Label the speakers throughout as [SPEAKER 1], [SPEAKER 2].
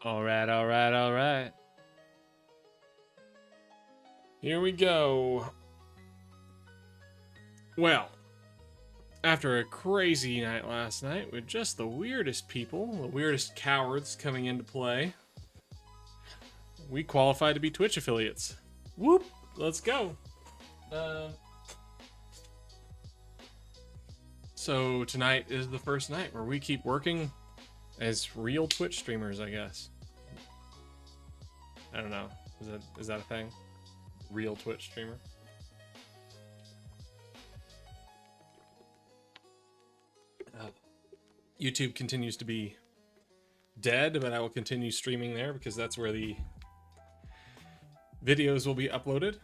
[SPEAKER 1] All right, all right, all right. Here we go. Well, after a crazy night last night with just the weirdest people, the weirdest cowards coming into play, we qualified to be Twitch affiliates. Whoop! Let's go. So tonight is the first night where we keep working as real Twitch streamers, I guess. I don't know. Is that a thing? Real Twitch streamer? YouTube continues to be dead, but I will continue streaming there because that's where the videos will be uploaded.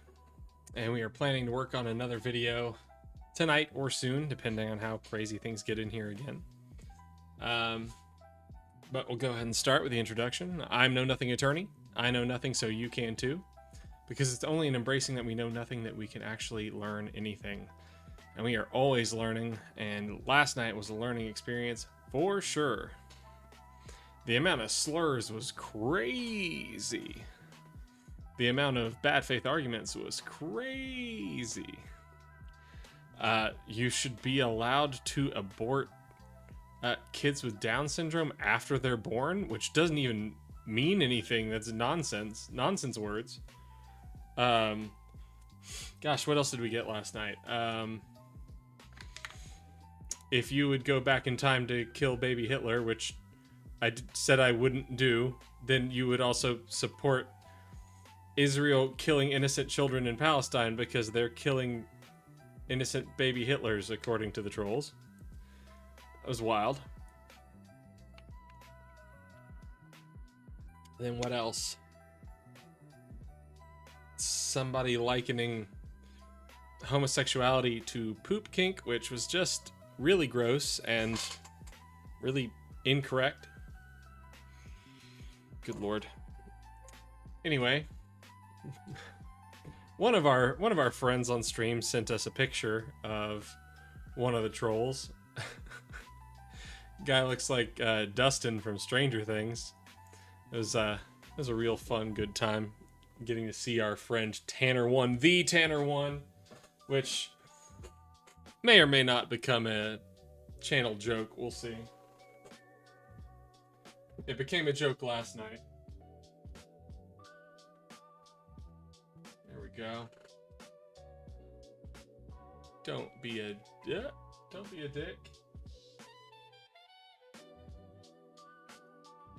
[SPEAKER 1] And we are planning to work on another video tonight or soon, depending on how crazy things get in here again. But we'll go ahead and start with the introduction. I'm Know Nothing Attorney. I know nothing, so you can too. Because it's only in embracing that we know nothing that we can actually learn anything. And we are always learning, and last night was a learning experience for sure. The amount of slurs was crazy. The amount of bad faith arguments was crazy. You should be allowed to abort kids with Down syndrome after they're born, which doesn't even mean anything. That's nonsense. Nonsense words. Gosh, what else did we get last night? If you would go back in time to kill baby Hitler, which I said I wouldn't do, then you would also support Israel killing innocent children in Palestine because they're killing innocent baby Hitlers, according to the trolls. That was wild. Then what else? Somebody likening homosexuality to poop kink, which was just really gross and really incorrect. Good lord. Anyway, one of our friends on stream sent us a picture of one of the trolls. Guy looks like Dustin from Stranger Things. It was a real fun, good time getting to see our friend Tanner1, the Tanner1, which may or may not become a channel joke. We'll see. It became a joke last night. There we go. Don't be a dick.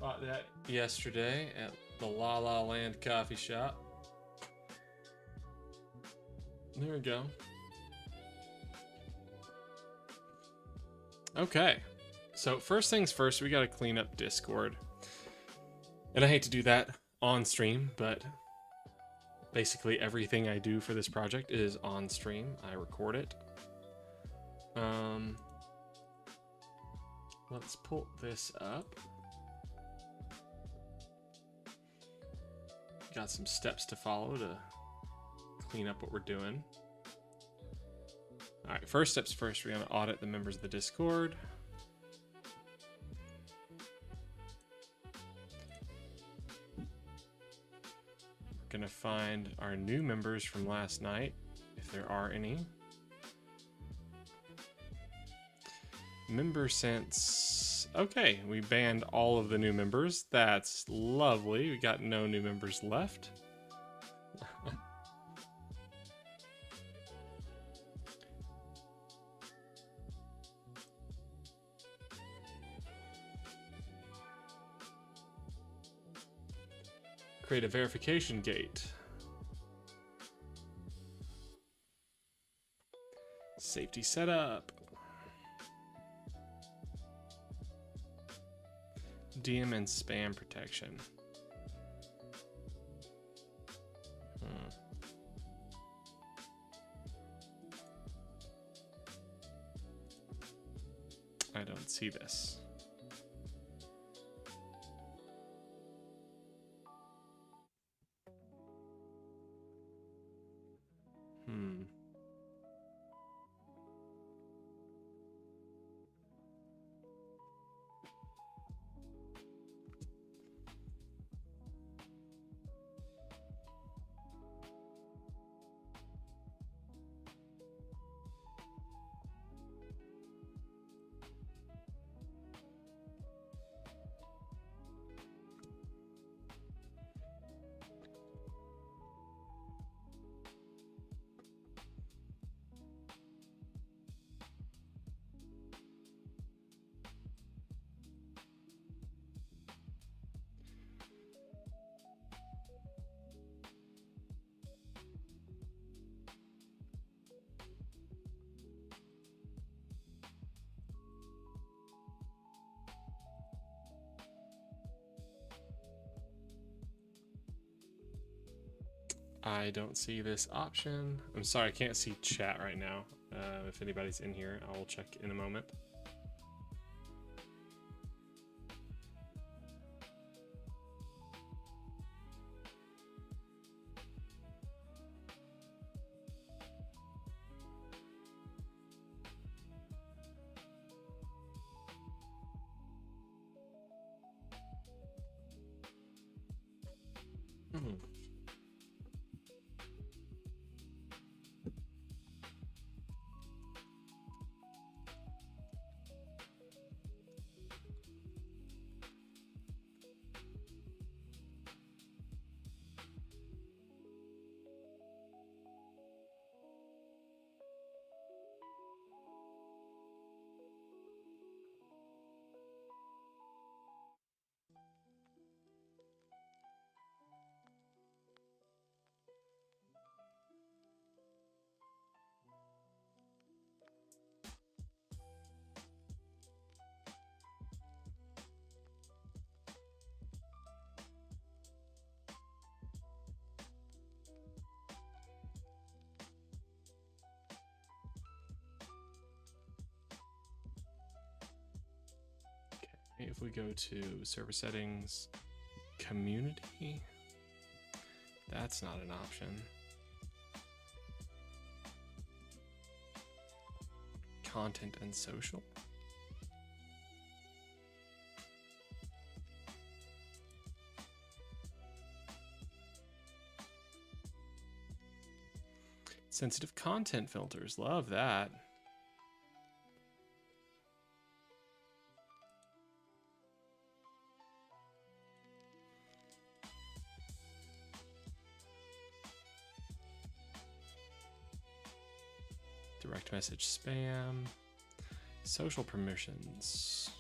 [SPEAKER 1] Bought that yesterday at the La La Land coffee shop. There we go. Okay, so first things first, we gotta clean up Discord. And I hate to do that on stream, but basically everything I do for this project is on stream. I record it. Let's pull this up. Got some steps to follow to clean up what we're doing. All right, first steps first, we're gonna audit the members of the Discord. We're gonna find our new members from last night, if there are any. Member since, okay, we banned all of the new members. That's lovely. We got no new members left. Create a verification gate. Safety setup. DM and spam protection. I don't see this. I don't see this option. I'm sorry, I can't see chat right now. If anybody's in here, I will check in a moment. If we go to server settings, community, that's not an option. Content and social. Sensitive content filters, love that. Direct message spam, social permissions.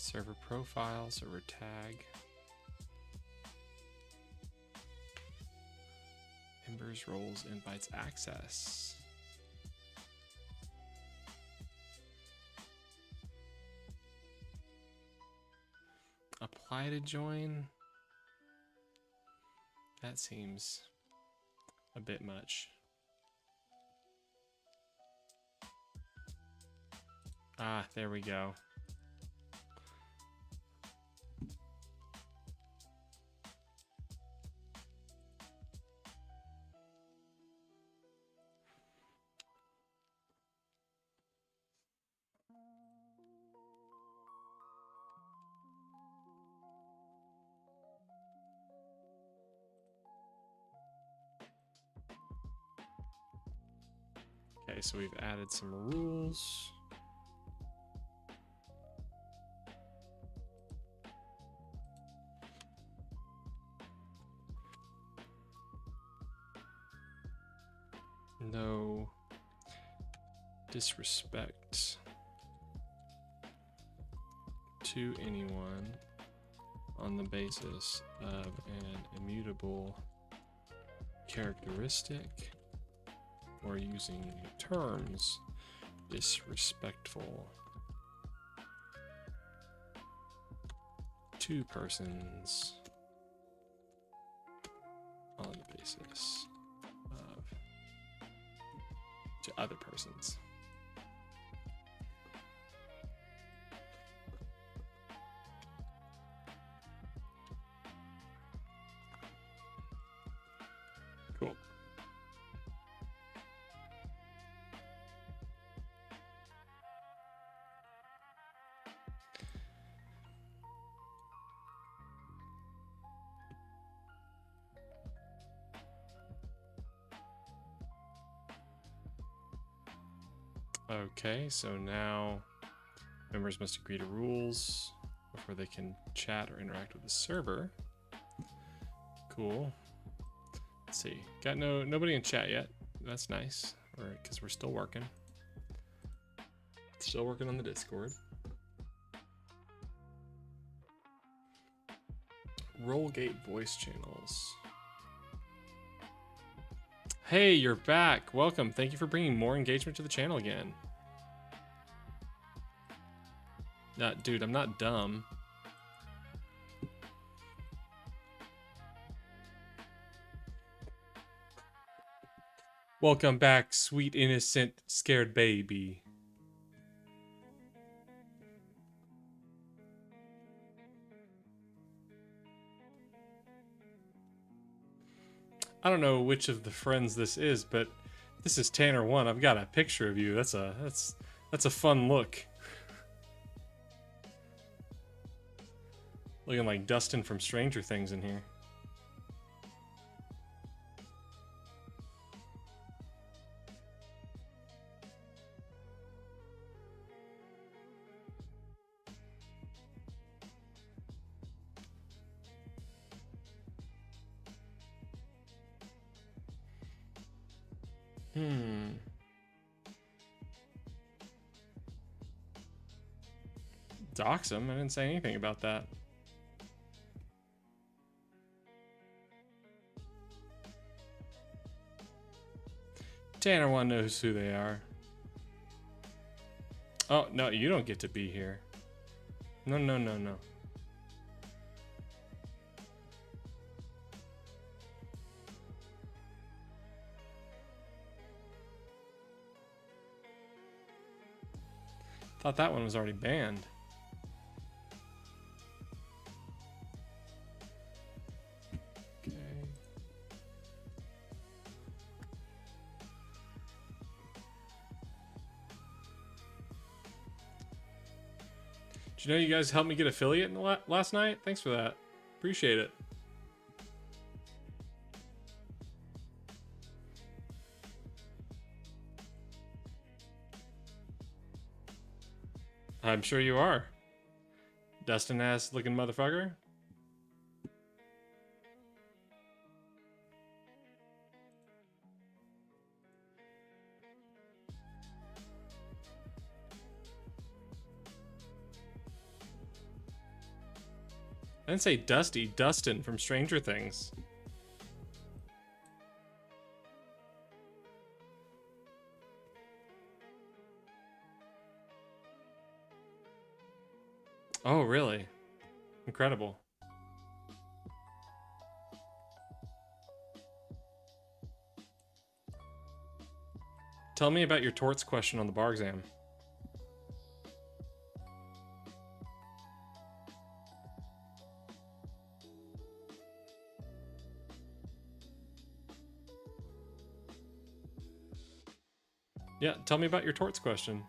[SPEAKER 1] Server profile, server tag. Members, roles, invites, access. Apply to join. That seems a bit much. Ah, there we go. Okay, so we've added some rules. No disrespect to anyone on the basis of an immutable characteristic or using terms disrespectful to persons on the basis of to other persons. Cool. Okay, so now members must agree to rules before they can chat or interact with the server. Cool. Let's see. Got nobody in chat yet. That's nice. All right, because we're still working. Still working on the Discord. Rollgate voice channels. Hey, you're back. Welcome. Thank you for bringing more engagement to the channel again. Dude, I'm not dumb. Welcome back, sweet, innocent, scared baby. I don't know which of the friends this is, but this is Tanner1. I've got a picture of you. That's a fun look. Looking like Dustin from Stranger Things in here. Dox him? I didn't say anything about that. Tanner1 knows who they are. Oh, no, you don't get to be here. No, no, no, no. Thought that one was already banned. Okay. Did you know you guys helped me get affiliate last night? Thanks for that. Appreciate it. I'm sure you are. Dustin ass looking motherfucker. I didn't say Dusty, Dustin from Stranger Things. Oh, really? Incredible. Tell me about your torts question on the bar exam. Yeah, tell me about your torts question.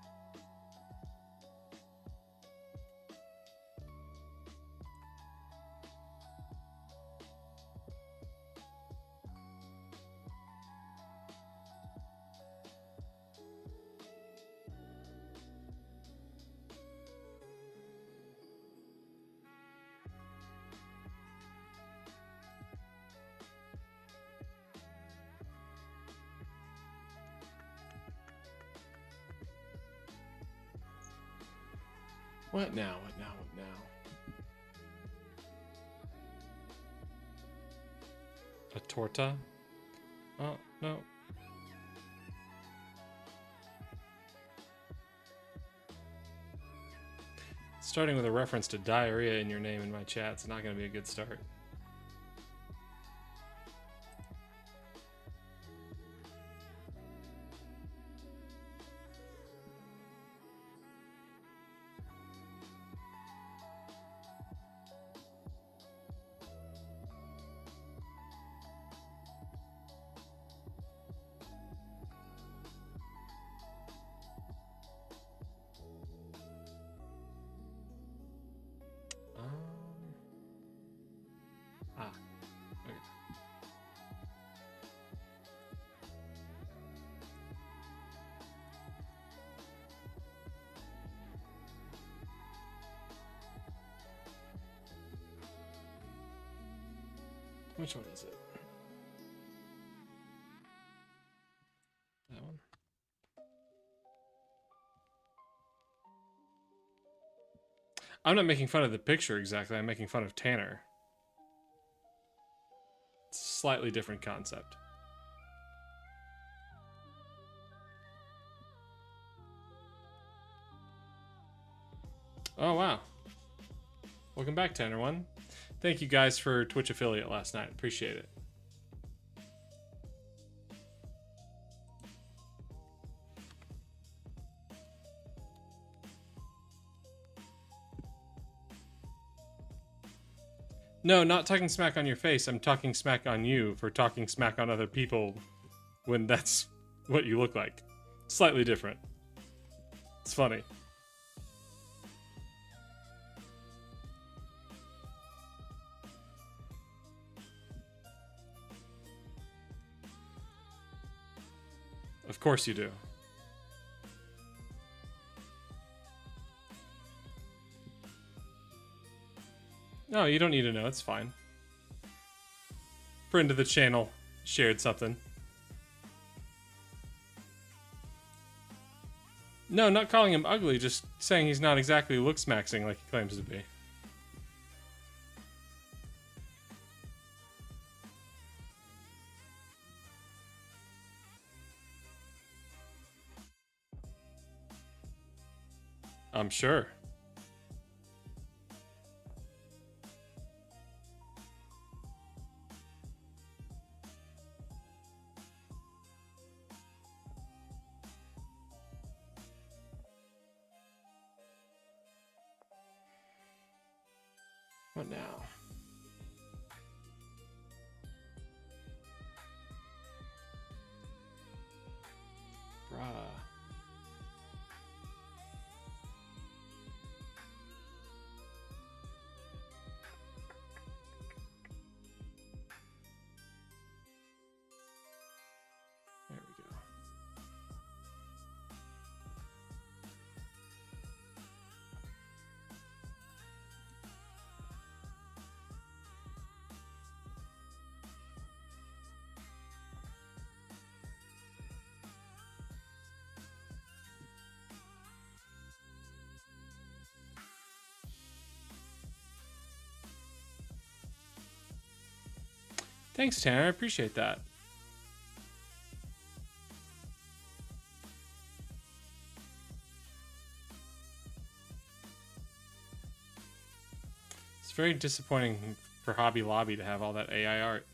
[SPEAKER 1] What now? What now? What now? A torta? Oh, no. Starting with a reference to diarrhea in your name in my chat, it's not going to be a good start. Okay. Which one is it? I'm not making fun of the picture exactly. I'm making fun of Tanner. It's a slightly different concept. Oh, wow. Welcome back, Tanner1. Thank you guys for Twitch affiliate last night. Appreciate it. No, not talking smack on your face. I'm talking smack on you for talking smack on other people when that's what you look like. Slightly different. It's funny. Of course you do. No, you don't need to know. It's fine. Friend of the channel shared something. No, not calling him ugly, just saying he's not exactly looks-maxing like he claims to be. I'm sure. What now? Bruh. There we go. Thanks, Tanner. I appreciate that. It's very disappointing for Hobby Lobby to have all that AI art.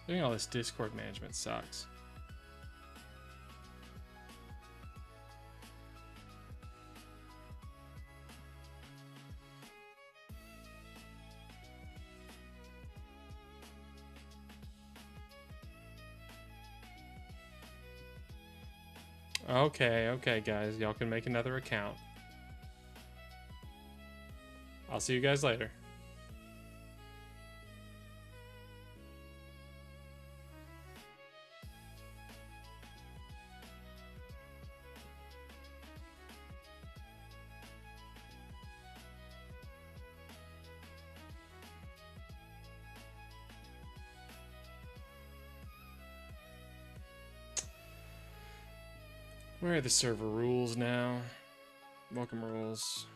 [SPEAKER 1] Doing all this Discord management sucks. Okay, guys. Y'all can make another account. I'll see you guys later. Where are the server rules now? Welcome rules.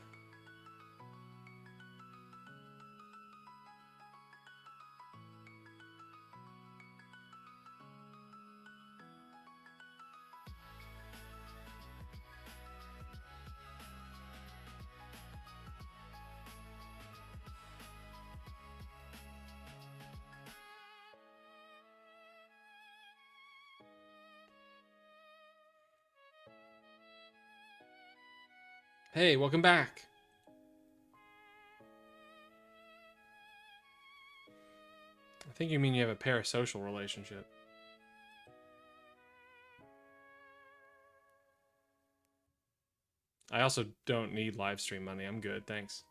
[SPEAKER 1] Hey, welcome back. I think you mean you have a parasocial relationship. I also don't need live stream money. I'm good, thanks.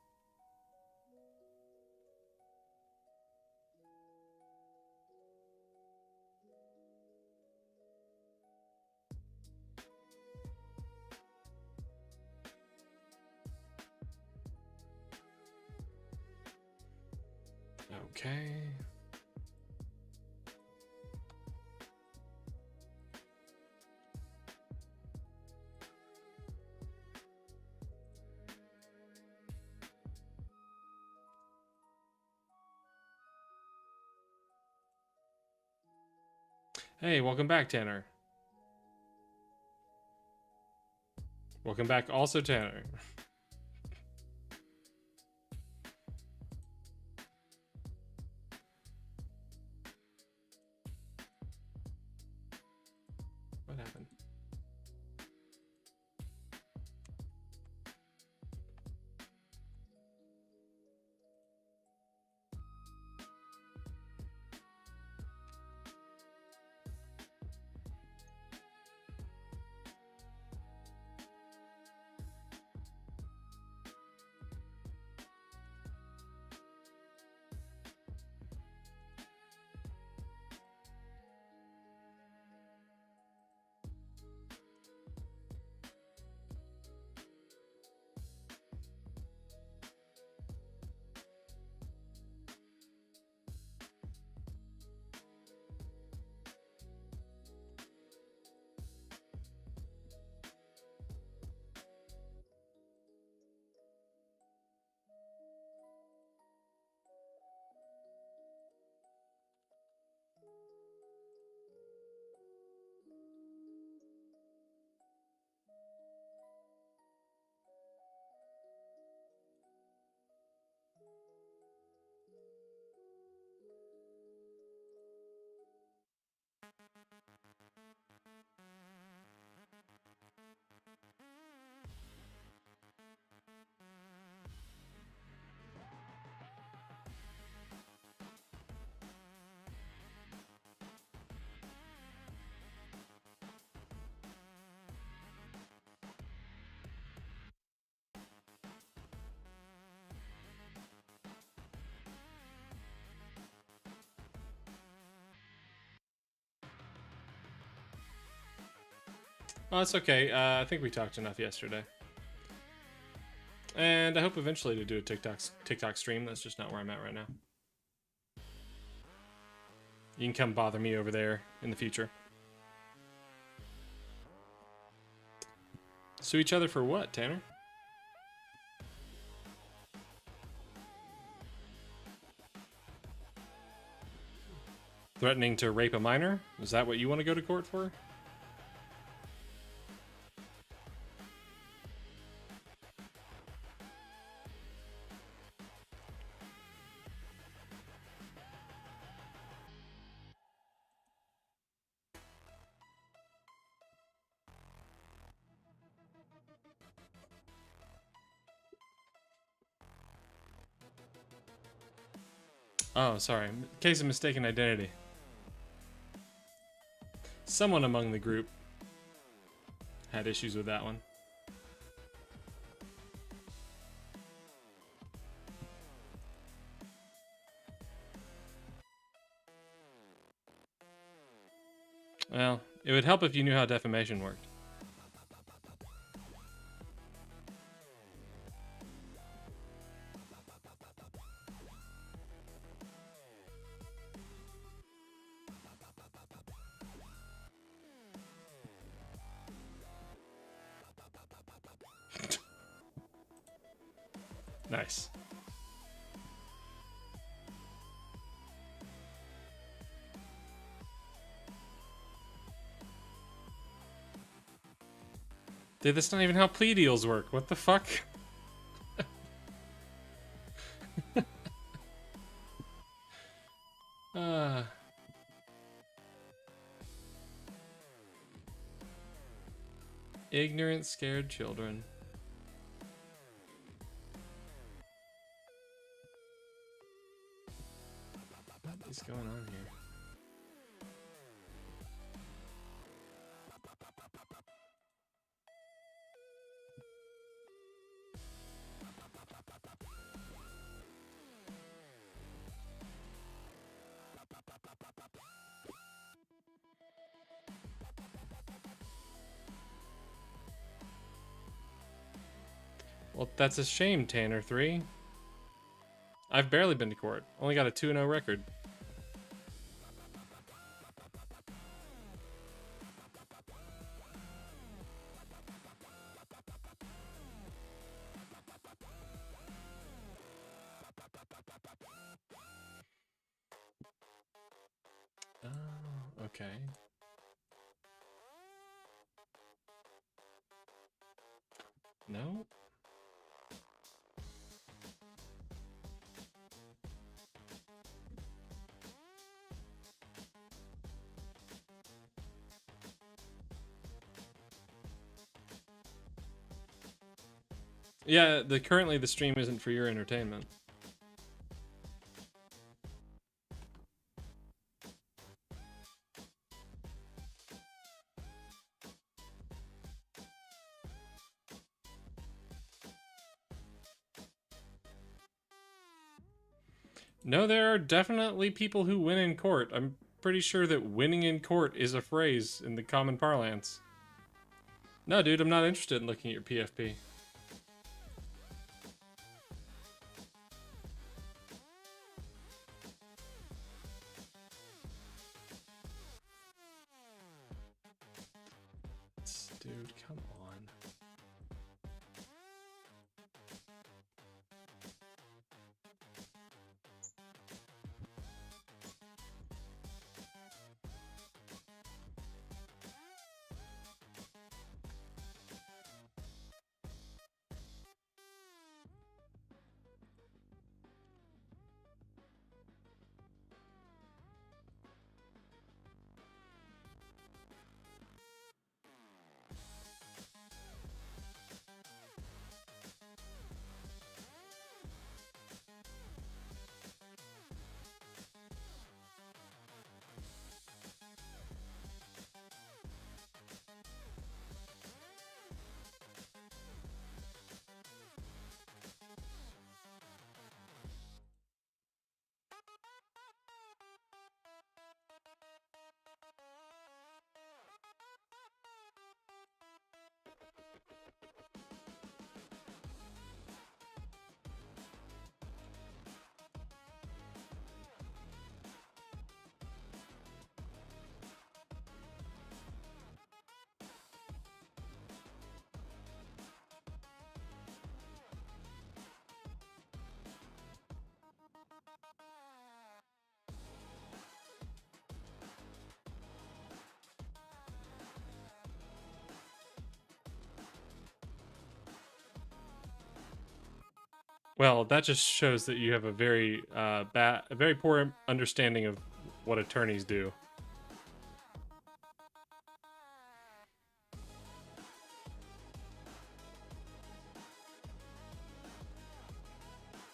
[SPEAKER 1] Okay. Hey, welcome back, Tanner. Welcome back also, Tanner. What happened? Oh, that's okay. I think we talked enough yesterday. And I hope eventually to do a TikTok stream. That's just not where I'm at right now. You can come bother me over there in the future. Sue each other for what, Tanner? Threatening to rape a minor? Is that what you want to go to court for? Oh, sorry. Case of mistaken identity. Someone among the group had issues with that one. Well, it would help if you knew how defamation worked. Nice. Dude, that's not even how plea deals work. What the fuck? Ignorant, scared children. is going on here? Well, that's a shame, Tanner 3. I've barely been to court. Only got a 2-0 record. Oh, okay. No? Yeah, currently the stream isn't for your entertainment. No, there are definitely people who win in court. I'm pretty sure that winning in court is a phrase in the common parlance. No, dude, I'm not interested in looking at your PFP. Dude, come on. Well, that just shows that you have a very a very poor understanding of what attorneys do.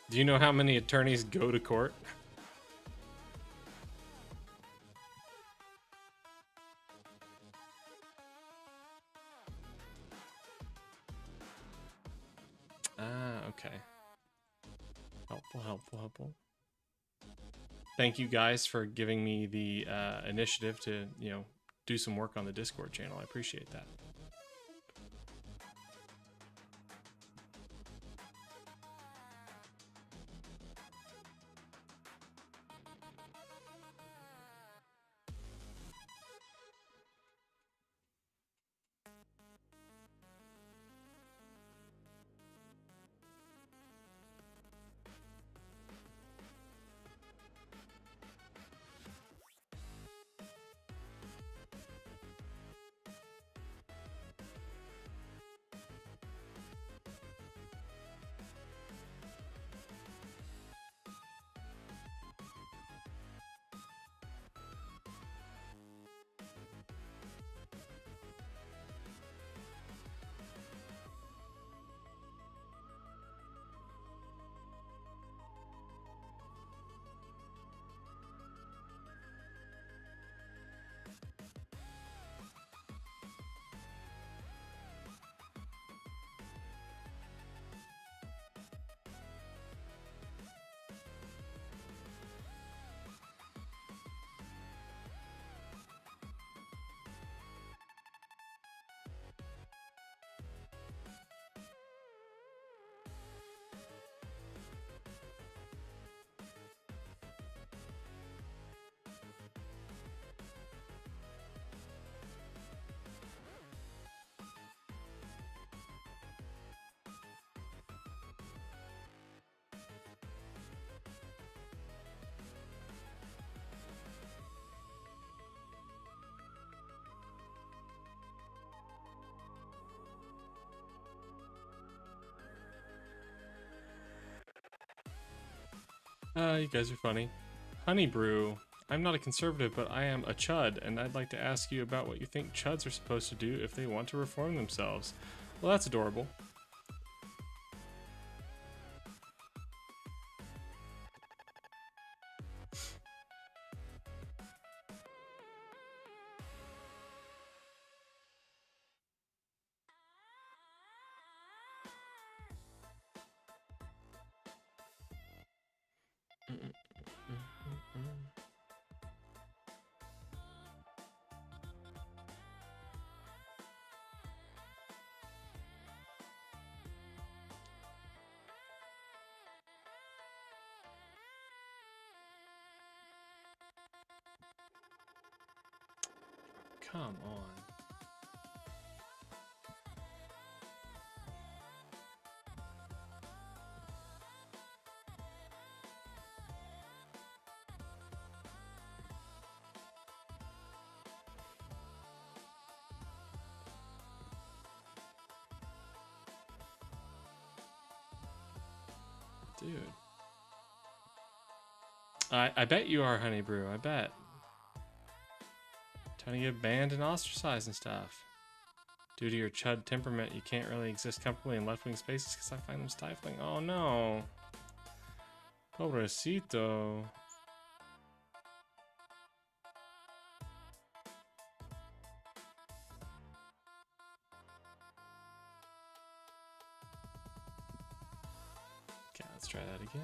[SPEAKER 1] Do you know how many attorneys go to court? Ah, okay. Helpful. Thank you guys for giving me the initiative to, do some work on the Discord channel. I appreciate that. You guys are funny. Honey Brew. I'm not a conservative, but I am a chud, and I'd like to ask you about what you think chuds are supposed to do if they want to reform themselves. Well, that's adorable. Come on. Dude. I bet you are, Honey Brew. I bet. Trying to get banned and ostracized and stuff. Due to your chud temperament, you can't really exist comfortably in left-wing spaces because I find them stifling. Oh no. Pobrecito. Okay, let's try that again.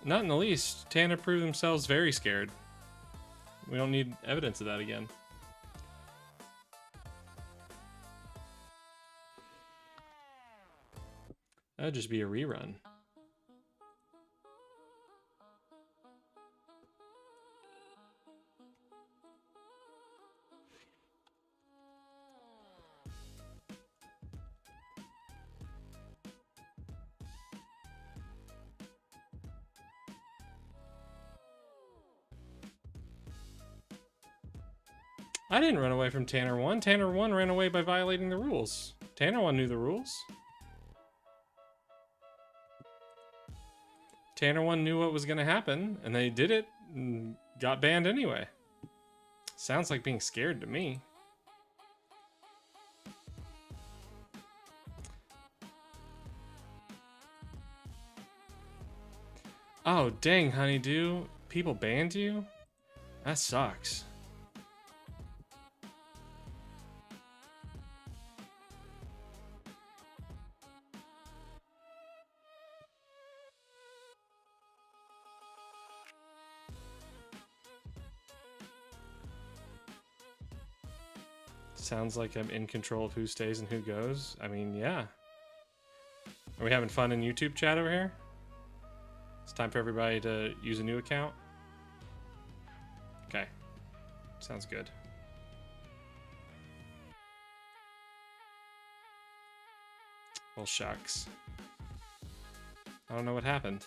[SPEAKER 1] Not in the least. Tanner proved themselves very scared. We don't need evidence of that again. That'd just be a rerun. I didn't run away from Tanner 1. Tanner 1 ran away by violating the rules. Tanner 1 knew the rules. Tanner 1 knew what was going to happen, and they did it and got banned anyway. Sounds like being scared to me. Oh, dang, Honeydew. People banned you? That sucks. Sounds like I'm in control of who stays and who goes. I mean, yeah. Are we having fun in YouTube chat over here? It's time for everybody to use a new account. Okay. Sounds good. Well, shucks. I don't know what happened.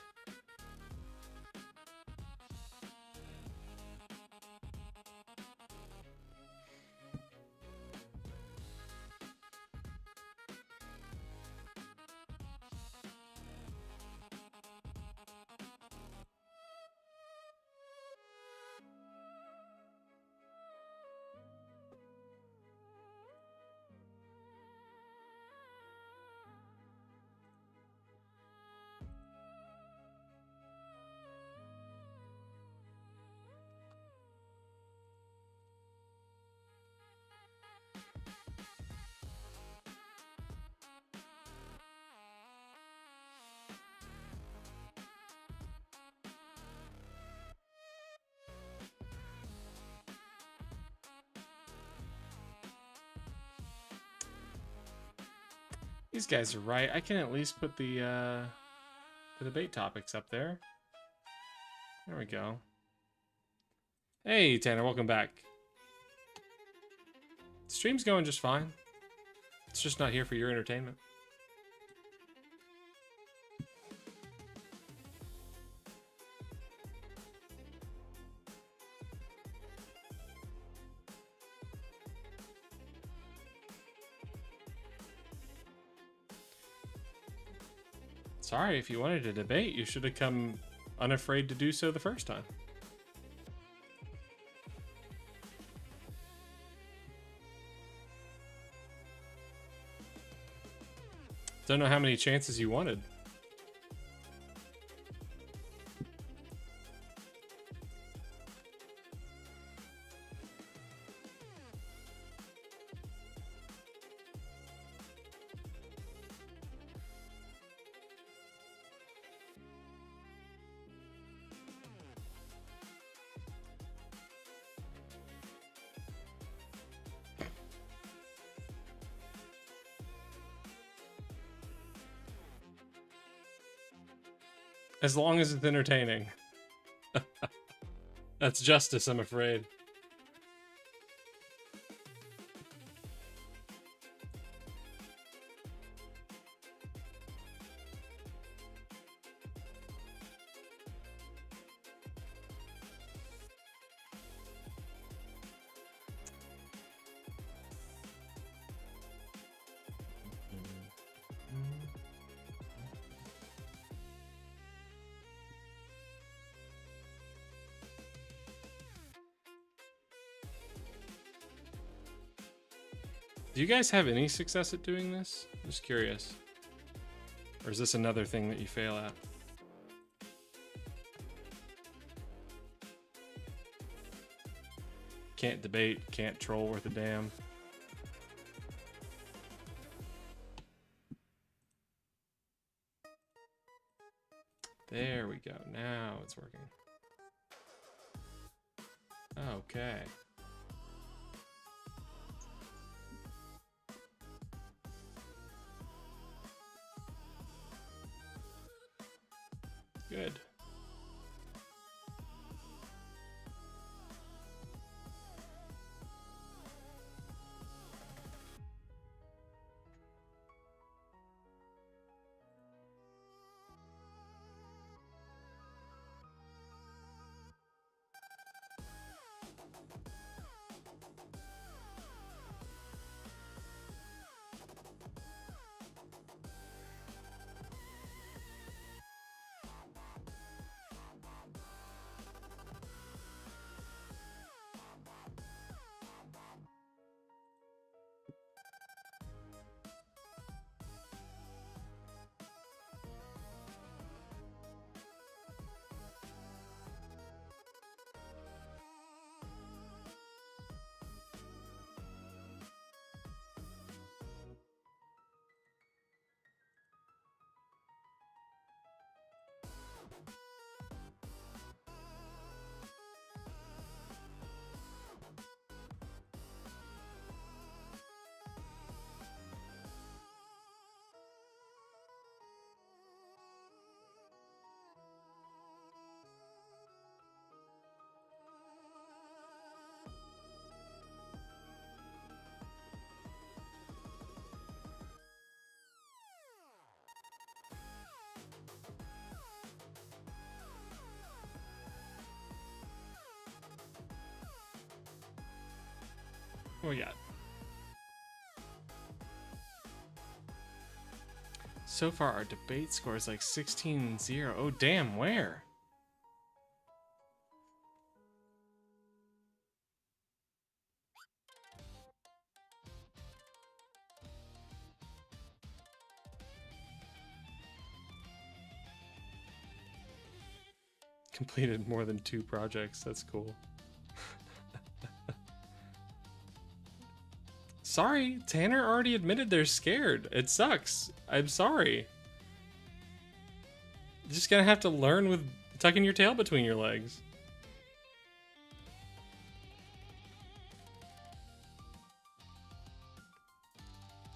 [SPEAKER 1] These guys are right. I can at least put the debate topics up there. There we go. Hey, Tanner, welcome back. The stream's going just fine. It's just not here for your entertainment. Sorry, if you wanted to debate, you should have come unafraid to do so the first time. Don't know how many chances you wanted. As long as it's entertaining. That's justice, I'm afraid. Do you guys have any success at doing this? Just curious. Or is this another thing that you fail at? Can't debate, can't troll worth a damn. There we go. Now it's working. Okay. Good. What we got? So far, our debate score is like 16-0. Oh, damn, where? Completed more than 2 projects. That's cool. Sorry, Tanner already admitted they're scared. It sucks. I'm sorry. You're just gonna have to learn with tucking your tail between your legs.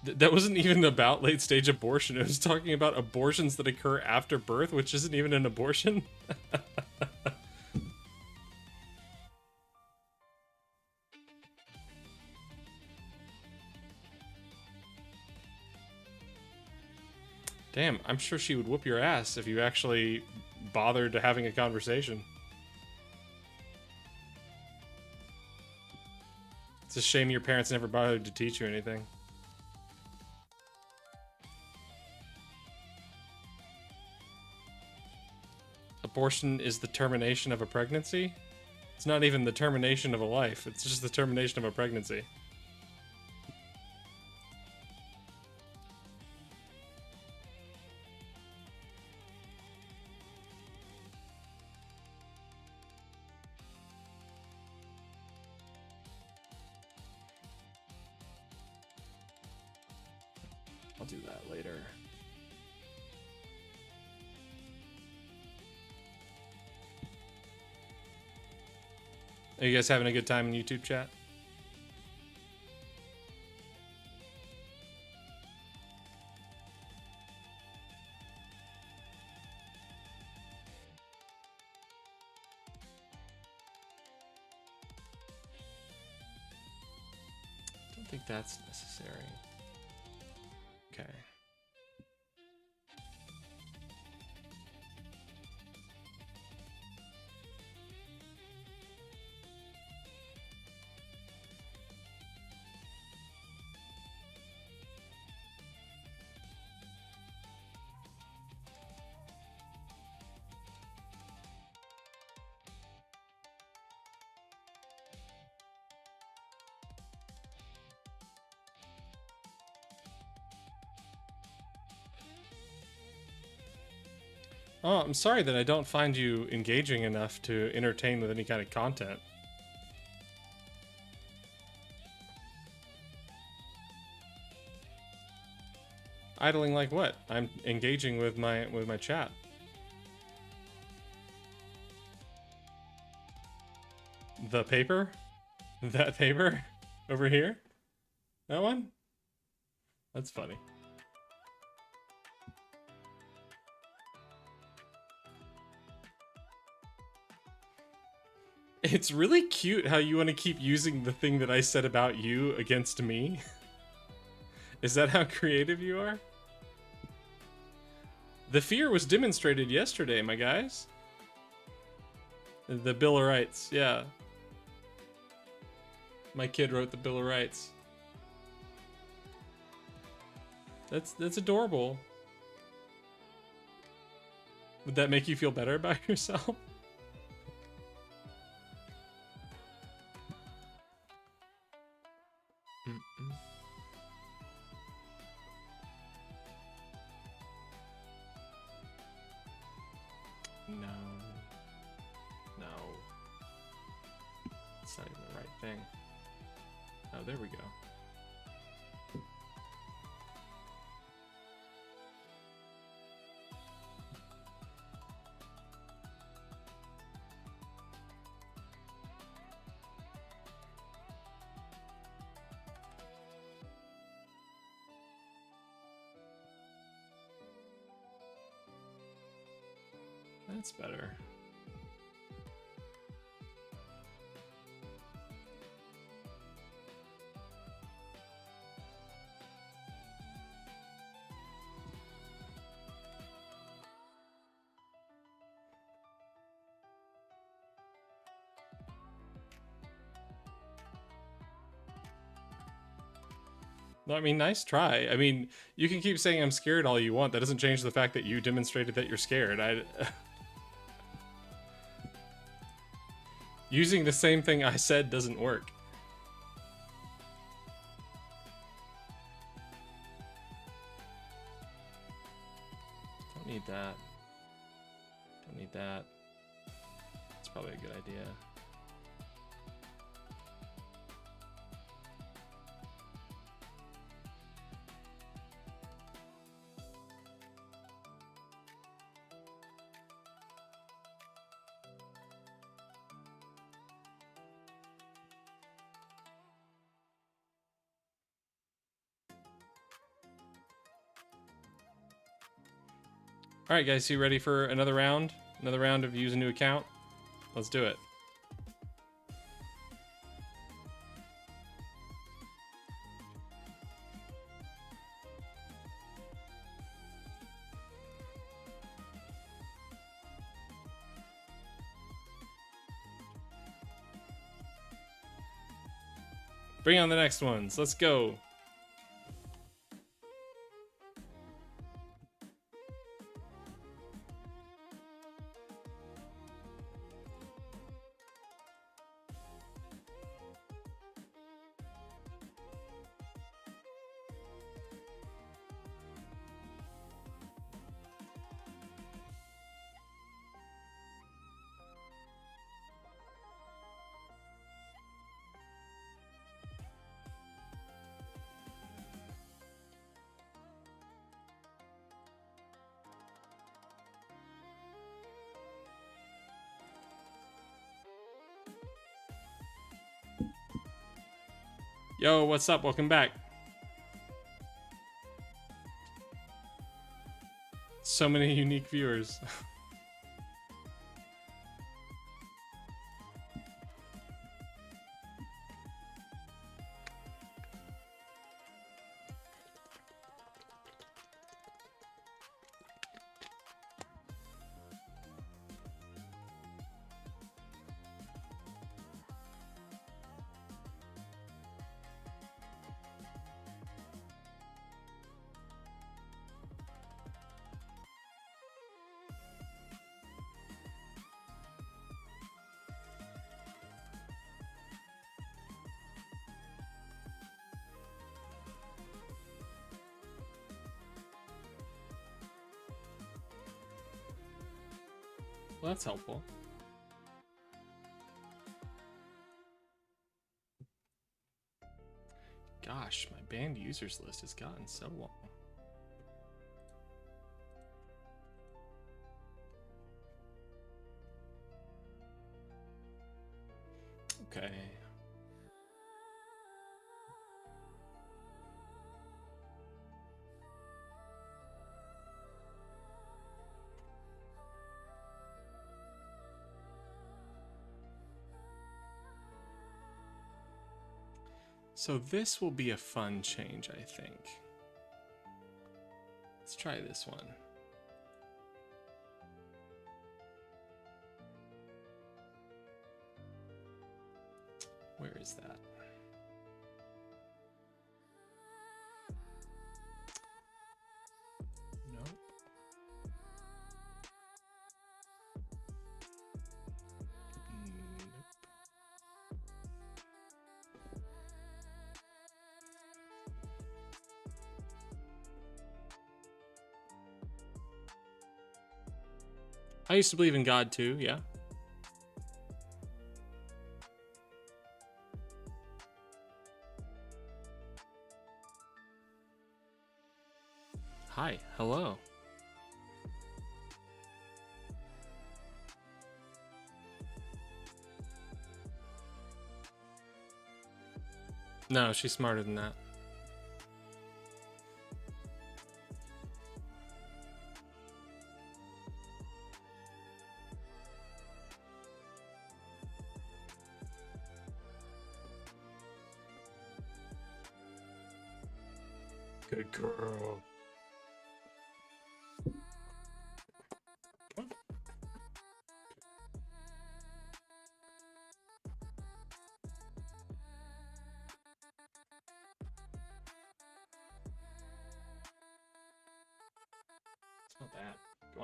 [SPEAKER 1] That wasn't even about late stage abortion. It was talking about abortions that occur after birth, which isn't even an abortion. Damn, I'm sure she would whoop your ass if you actually bothered having a conversation. It's a shame your parents never bothered to teach you anything. Abortion is the termination of a pregnancy? It's not even the termination of a life. It's just the termination of a pregnancy. I'll do that later. Are you guys having a good time in YouTube chat? I don't think that's necessary. Okay. Oh, I'm sorry that I don't find you engaging enough to entertain with any kind of content. Idling like what? I'm engaging with my chat. The paper? That paper? Over here? That one? That's funny. It's really cute how you want to keep using the thing that I said about you against me. Is that how creative you are? The fear was demonstrated yesterday, my guys. The Bill of Rights, yeah. My kid wrote the Bill of Rights. That's adorable. Would that make you feel better about yourself? No. It's not even the right thing. Oh, there we go. That's better. I mean, nice try. I mean, you can keep saying I'm scared all you want. That doesn't change the fact that you demonstrated that you're scared. Using the same thing I said doesn't work. Don't need that. Don't need that. That's probably a good idea. All right, guys, you ready for another round? Another round of use a new account? Let's do it. Bring on the next ones. Let's go. Yo, what's up? Welcome back. So many unique viewers. Well, that's helpful. Gosh, my banned users list has gotten so long. Okay. So this will be a fun change, I think. Let's try this one. Where is that? Nope. I used to believe in God too, yeah. Hi, hello. No, she's smarter than that. Good girl. It's not bad. Go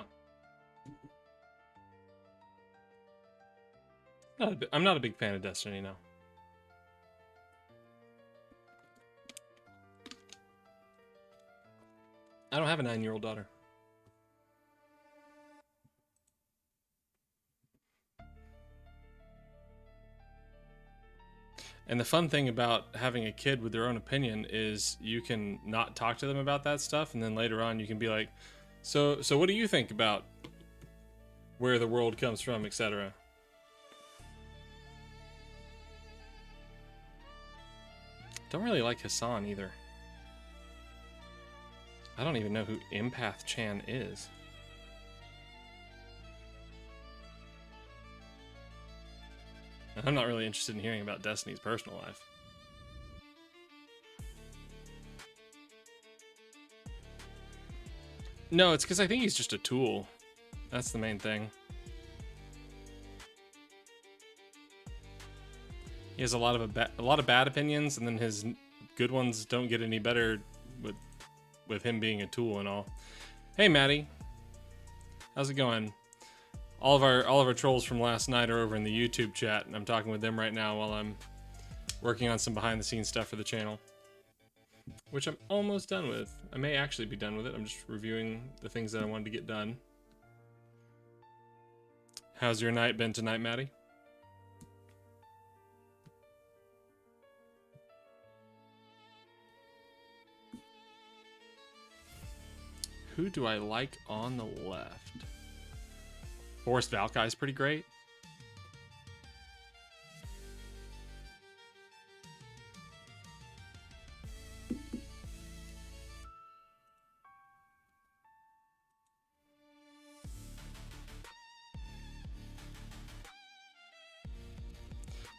[SPEAKER 1] on. I'm not a big fan of Destiny now. I don't have a 9-year-old daughter. And the fun thing about having a kid with their own opinion is you can not talk to them about that stuff, and then later on you can be like, so what do you think about where the world comes from, etc. Don't really like Hassan either. I don't even know who Empath Chan is. I'm not really interested in hearing about Destiny's personal life. No, it's because I think he's just a tool. That's the main thing. He has a lot of bad opinions, and then his good ones don't get any better with him being a tool and all. Hey, Maddie, how's it going? All of our trolls from last night are over in the YouTube chat, and I'm talking with them right now while I'm working on some behind-the-scenes stuff for the channel, which I'm almost done with. I may actually be done with it. I'm just reviewing the things that I wanted to get done. How's your night been tonight, Maddie? Who do I like on the left? Forrest Valkyrie is pretty great.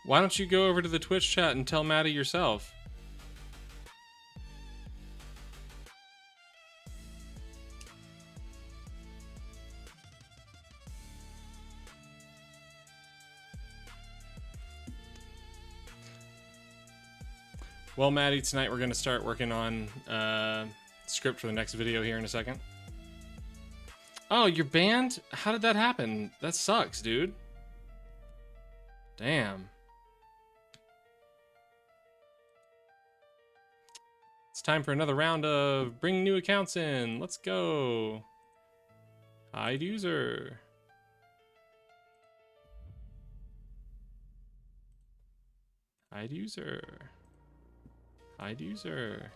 [SPEAKER 1] Why don't you go over to the Twitch chat and tell Maddie yourself? Well, Maddie, tonight we're going to start working on script for the next video here in a second. Oh, you're banned? How did that happen? That sucks, dude. Damn. It's time for another round of bring new accounts in. Let's go. Hide user. Hide user. Hide user.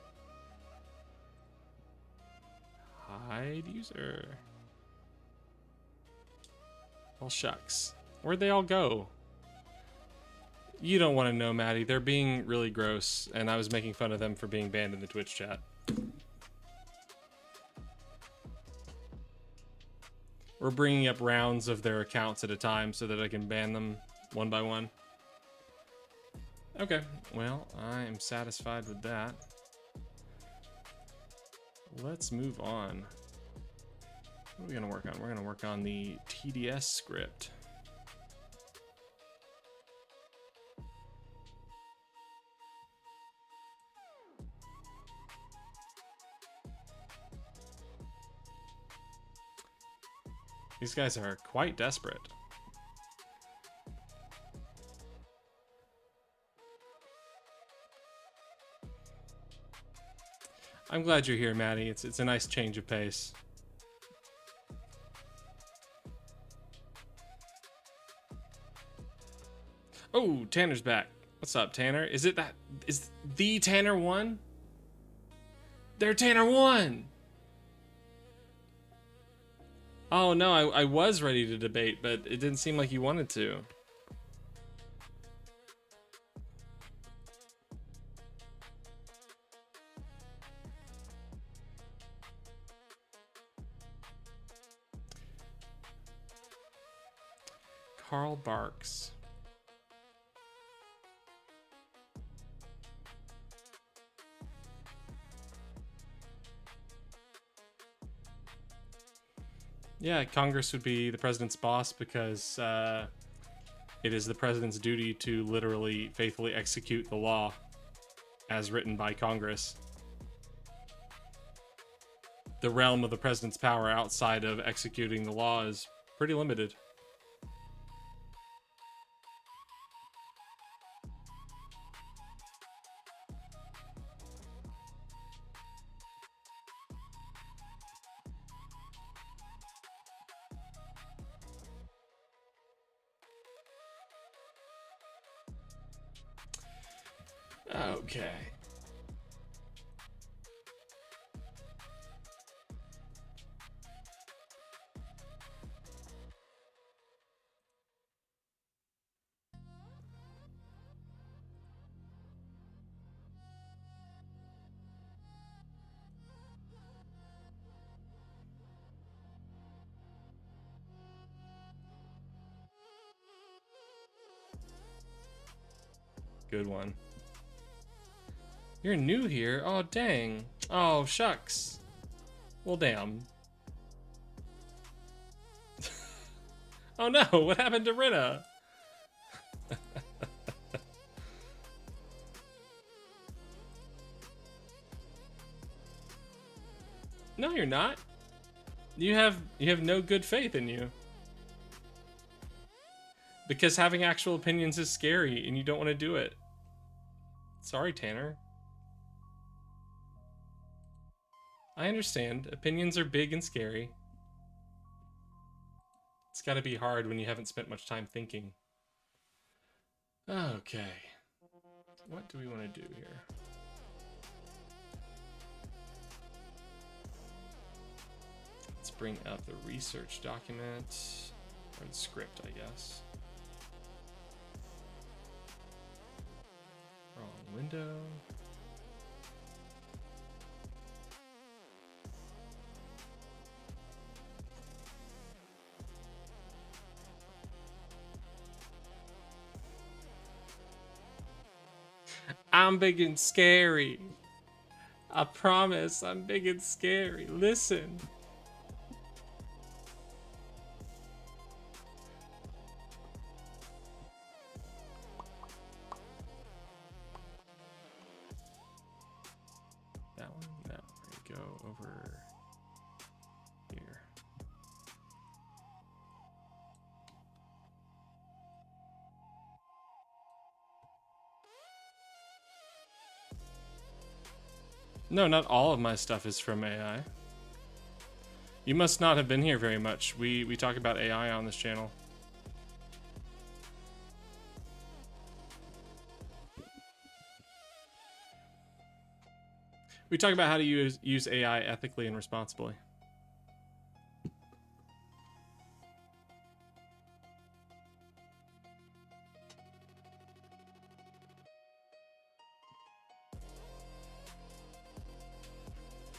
[SPEAKER 1] Hide user. Well, shucks. Where'd they all go? You don't want to know, Maddie. They're being really gross, and I was making fun of them for being banned in the Twitch chat. We're bringing up rounds of their accounts at a time so that I can ban them one by one. Okay, well, I am satisfied with that. Let's move on. What are we going to work on? We're going to work on the TDS script. These guys are quite desperate. I'm glad you're here, Maddie. It's a nice change of pace. Oh, Tanner's back. What's up, Tanner? Is the Tanner 1? They're Tanner 1! Oh no, I was ready to debate, but it didn't seem like you wanted to. Carl Barks. Yeah, Congress would be the president's boss because it is the president's duty to literally faithfully execute the law as written by Congress. The realm of the president's power outside of executing the law is pretty limited. Okay. Good one. You're new here? Oh, dang. Oh, shucks. Well, damn. Oh no, what happened to Rita? No, you're not. You have no good faith in you. Because having actual opinions is scary and you don't want to do it. Sorry, Tanner. I understand. Opinions are big and scary. It's gotta be hard when you haven't spent much time thinking. Okay. What do we want to do here? Let's bring up the research document. Or the script, I guess. Wrong window. I'm big and scary. I promise I'm big and scary. Listen. That one? No. We're gonna go over here. No, not all of my stuff is from AI. You must not have been here very much. We talk about AI on this channel. We talk about how to use AI ethically and responsibly.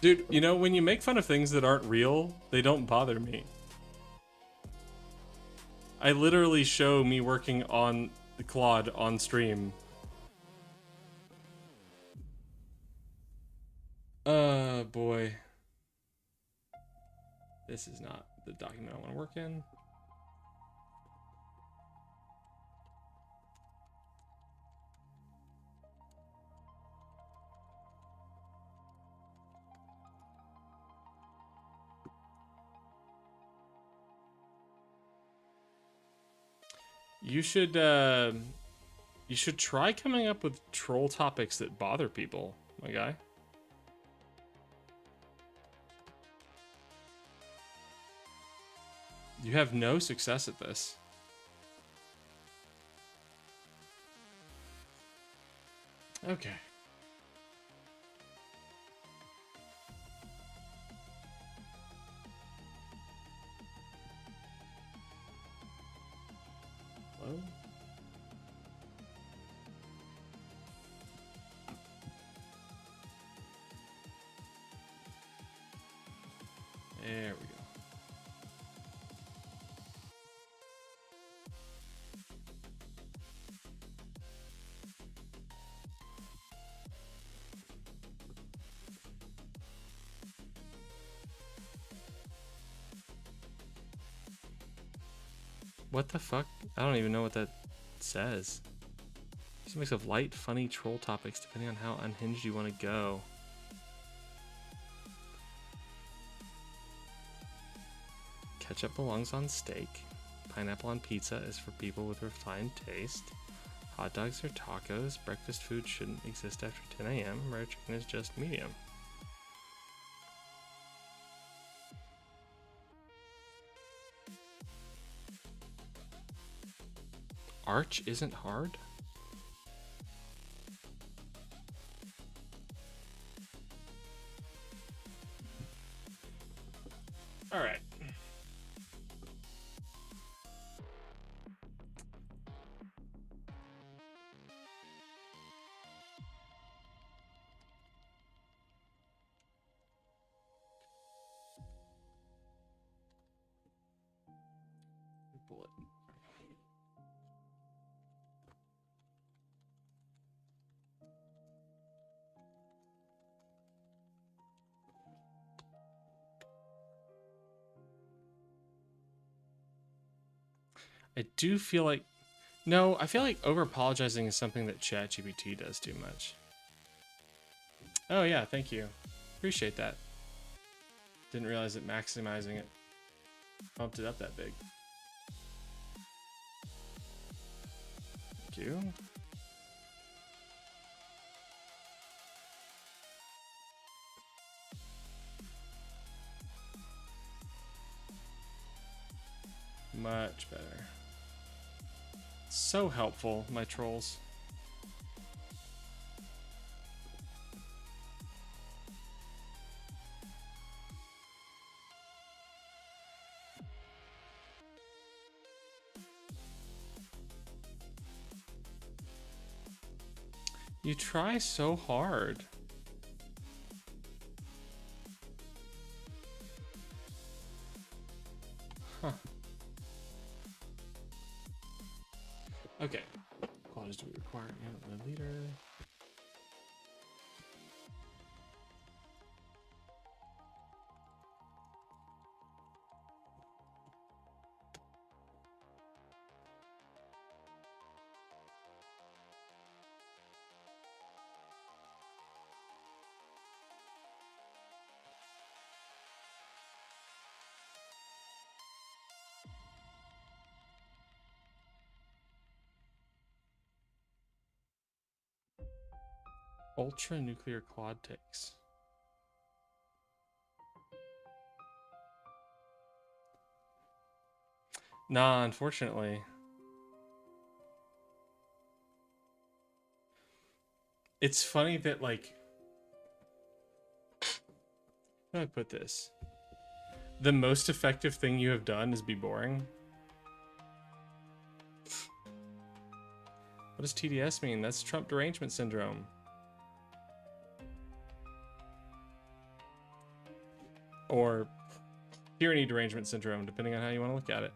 [SPEAKER 1] Dude, you know, when you make fun of things that aren't real, they don't bother me. I literally show me working on the Claude on stream. Boy. This is not the document I want to work in. You should try coming up with troll topics that bother people, my guy. You have no success at this. Okay. Hello? There we go. What the fuck? I don't even know what that says. Just a mix of light, funny troll topics depending on how unhinged you want to go. Ketchup belongs on steak. Pineapple on pizza is for people with refined taste. Hot dogs are tacos. Breakfast food shouldn't exist after 10 a.m. Rare chicken is just medium. Arch isn't hard? Alright. Bullet. I do feel like... No, I feel like over-apologizing is something that ChatGPT does too much. Oh yeah, thank you. Appreciate that. Didn't realize that maximizing it bumped it up that big. Thank you. Much better. So helpful, my trolls. You try so hard. Huh. Okay. Qualities do we require? The leader. Ultra nuclear quad takes. Nah, unfortunately. It's funny that, like, how do I put this? The most effective thing you have done is be boring. What does TDS mean? That's Trump derangement syndrome. Or tyranny derangement syndrome, depending on how you want to look at it.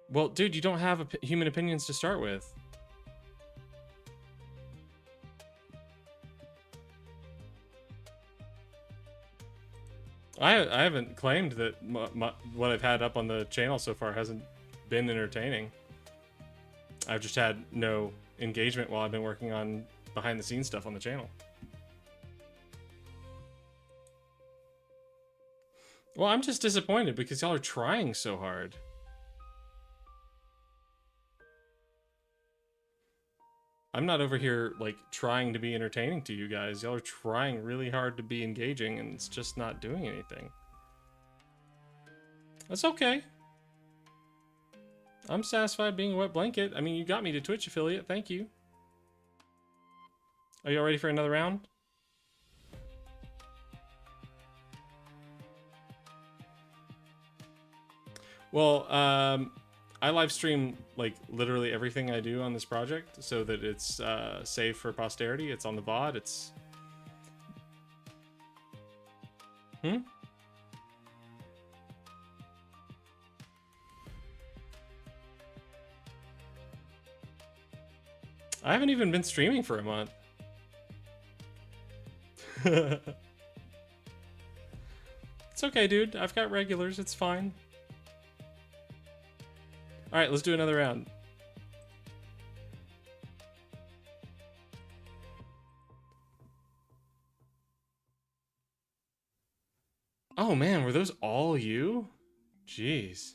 [SPEAKER 1] Well, dude, you don't have human opinions to start with. I haven't claimed that what I've had up on the channel so far hasn't been entertaining. I've just had no engagement while I've been working on behind the scenes stuff on the channel. Well, I'm just disappointed because y'all are trying so hard. I'm not over here, like, trying to be entertaining to you guys. Y'all are trying really hard to be engaging, and it's just not doing anything. That's okay. I'm satisfied being a wet blanket. I mean, you got me to Twitch affiliate. Thank you. Are y'all ready for another round? Well, I live stream, like, literally everything I do on this project so that it's saved for posterity. It's on the VOD. It's... I haven't even been streaming for a month. It's okay, dude. I've got regulars. It's fine. All right, let's do another round. Oh man, were those all you? Jeez.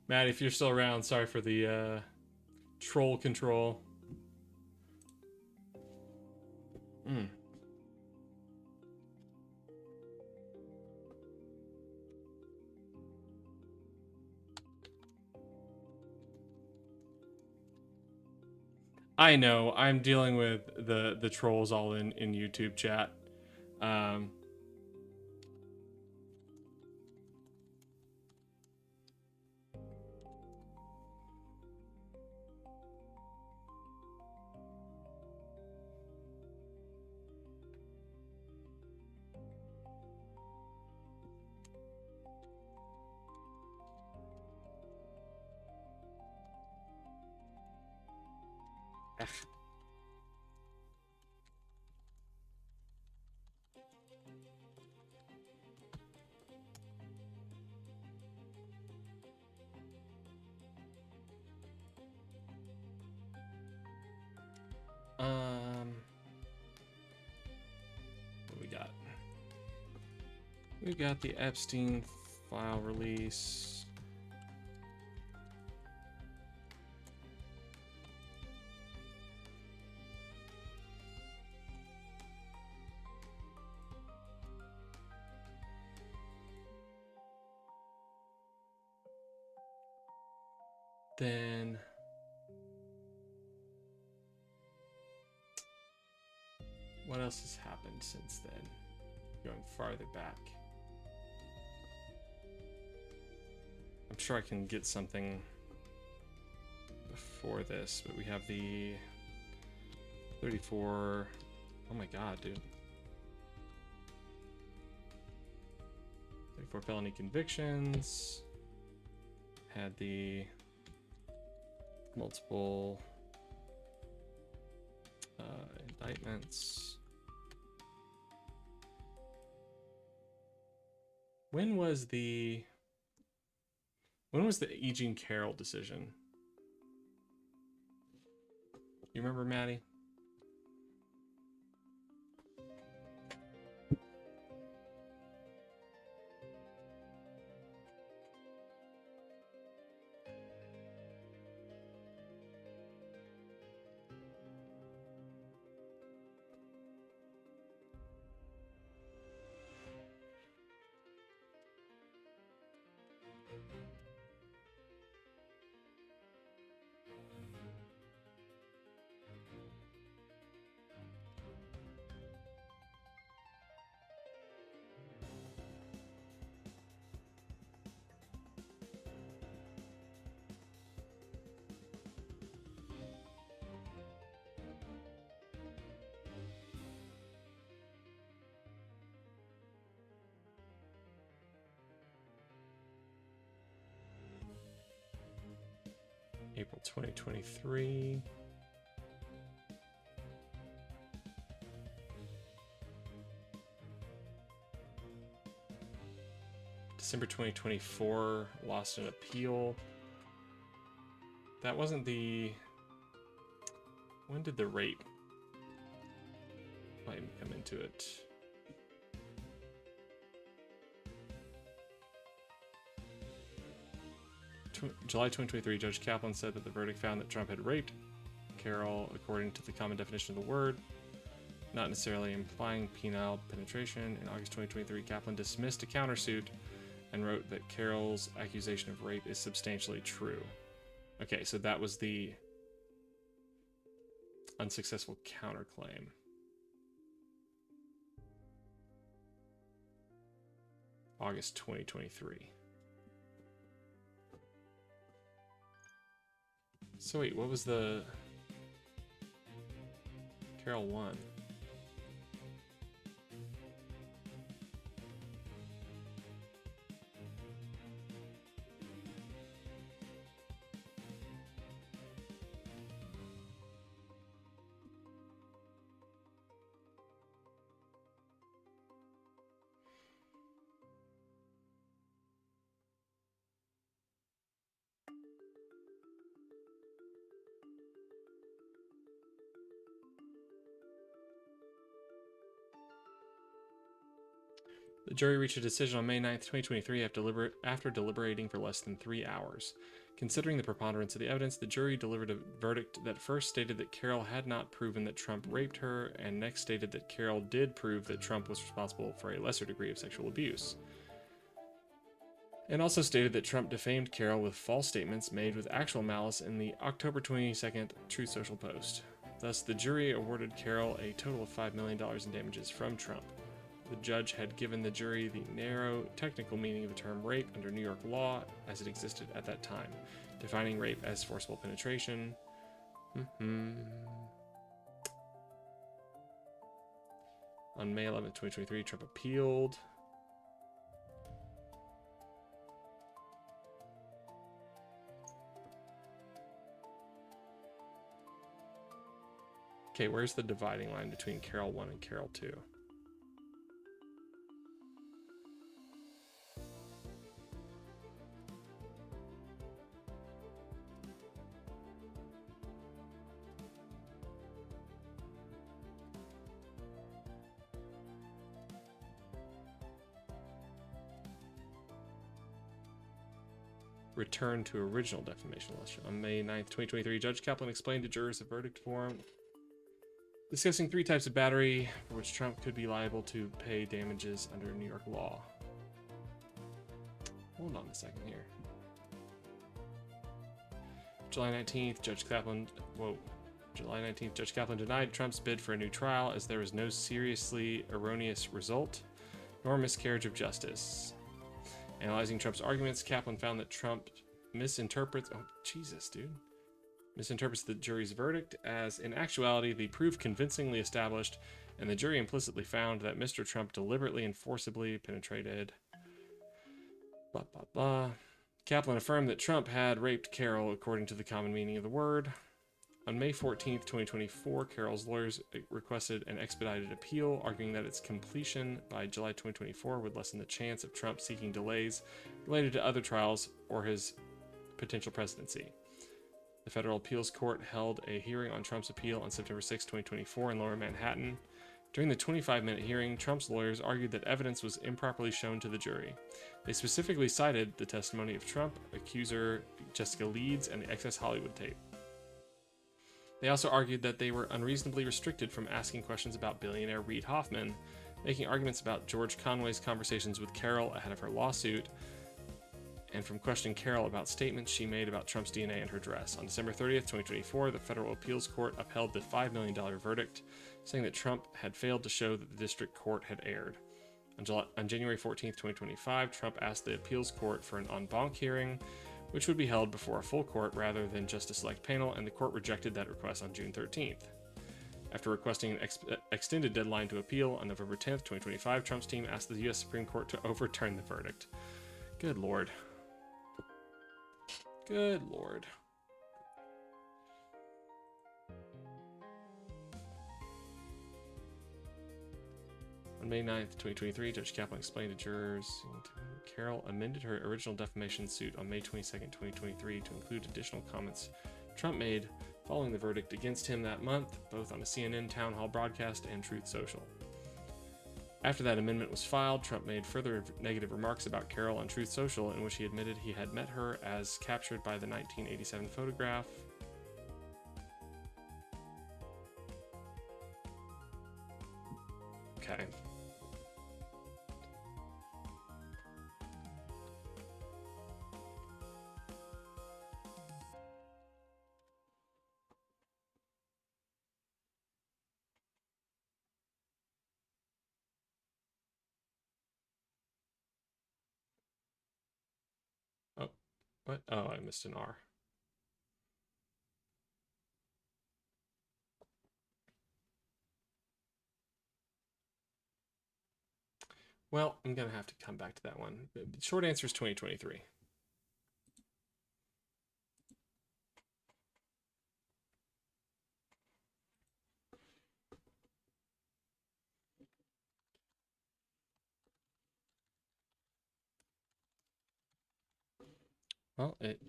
[SPEAKER 1] Matt, if you're still around, sorry for the troll control. I know, I'm dealing with the trolls all in YouTube chat. What we got? We got the Epstein file release. Then what else has happened since then? Going farther back. I'm sure I can get something before this, but we have the 34. Oh my god, dude. 34 felony convictions. Had the multiple indictments. When was the E. Jean Carroll decision? You remember, Maddie? April 2023. December 2024, lost an appeal. That wasn't the... When did the rape claim come into it? July 2023, Judge Kaplan said that the verdict found that Trump had raped Carol according to the common definition of the word, not necessarily implying penile penetration. In August 2023, Kaplan dismissed a countersuit and wrote that Carol's accusation of rape is substantially true. Okay, so that was the unsuccessful counterclaim. August 2023. So wait, what was the Carol 1? The jury reached a decision on May 9th, 2023 after deliberating for less than 3 hours. Considering the preponderance of the evidence, the jury delivered a verdict that first stated that Carol had not proven that Trump raped her, and next stated that Carol did prove that Trump was responsible for a lesser degree of sexual abuse. And also stated that Trump defamed Carol with false statements made with actual malice in the October 22nd Truth Social post. Thus, the jury awarded Carol a total of $5 million in damages from Trump. The judge had given the jury the narrow technical meaning of the term rape under New York law as it existed at that time, defining rape as forcible penetration. On May 11th, 2023, Trump appealed. Okay, where's the dividing line between Carol 1 and Carol 2? Return to original defamation list. On May 9th, 2023, Judge Kaplan explained to jurors the verdict form, discussing 3 types of battery for which Trump could be liable to pay damages under New York law. Hold on a second here. July 19th, Judge Kaplan denied Trump's bid for a new trial as there was no seriously erroneous result, nor miscarriage of justice. Analyzing Trump's arguments, Kaplan found that Trump misinterprets the jury's verdict as, in actuality, the proof convincingly established, and the jury implicitly found that Mr. Trump deliberately and forcibly penetrated... blah, blah, blah. Kaplan affirmed that Trump had raped Carol according to the common meaning of the word. On May 14th, 2024, Carol's lawyers requested an expedited appeal, arguing that its completion by July 2024 would lessen the chance of Trump seeking delays related to other trials or his potential presidency. The Federal Appeals Court held a hearing on Trump's appeal on September 6, 2024 in Lower Manhattan. During the 25-minute hearing, Trump's lawyers argued that evidence was improperly shown to the jury. They specifically cited the testimony of Trump, accuser Jessica Leeds, and the Access Hollywood tape. They also argued that they were unreasonably restricted from asking questions about billionaire Reid Hoffman, making arguments about George Conway's conversations with Carol ahead of her lawsuit, and from questioning Carol about statements she made about Trump's DNA in her dress. On December 30th, 2024, the Federal Appeals Court upheld the $5 million verdict, saying that Trump had failed to show that the district court had erred. On January 14th, 2025, Trump asked the appeals court for an en banc hearing, which would be held before a full court rather than just a select panel, and the court rejected that request on June 13th. After requesting an extended deadline to appeal on November 10th, 2025, Trump's team asked the U.S. Supreme Court to overturn the verdict. Good Lord. Good Lord. On May 9th, 2023, Judge Kaplan explained to jurors Carol amended her original defamation suit on May 22nd, 2023 to include additional comments Trump made following the verdict against him that month, both on a CNN town hall broadcast and Truth Social. After that amendment was filed, Trump made further negative remarks about Carol on Truth Social, in which he admitted he had met her as captured by the 1987 photograph. Okay. Oh, what? Oh, I missed an R. Well, I'm going to have to come back to that one. The short answer is 2023. Well, it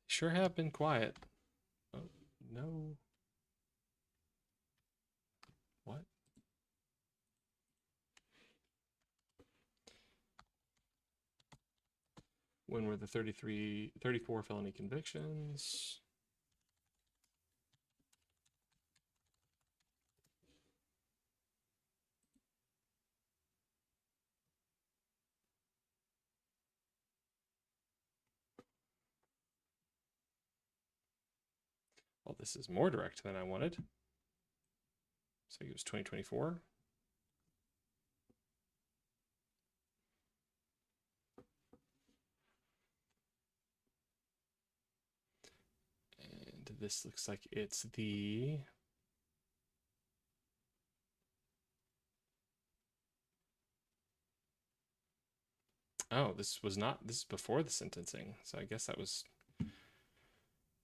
[SPEAKER 1] sure have been quiet. Oh, no. What? When were the 34 felony convictions? Well, this is more direct than I wanted. So it was 2024. And this looks like it's the... Oh, this was not... This is before the sentencing. So I guess that was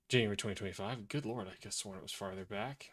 [SPEAKER 1] January 2025. Good Lord, I guess sworn it was farther back.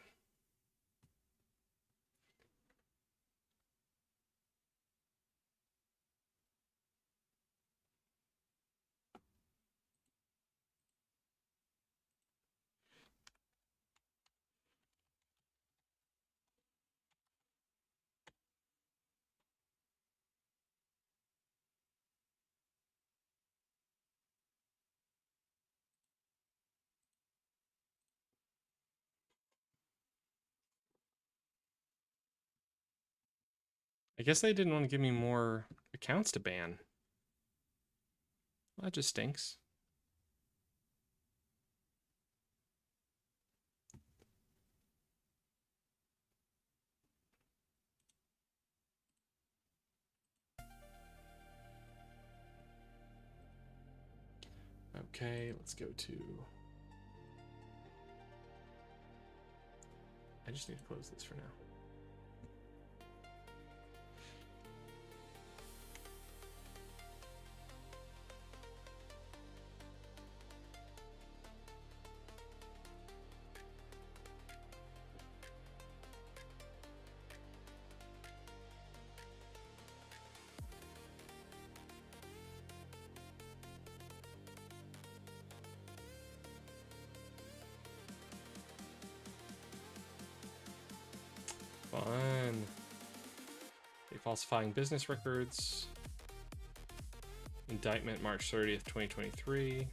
[SPEAKER 1] I guess they didn't want to give me more accounts to ban. Well, that just stinks. Okay, let's go to... I just need to close this for now. Fun. Falsifying business records. Indictment March 30th, 2023.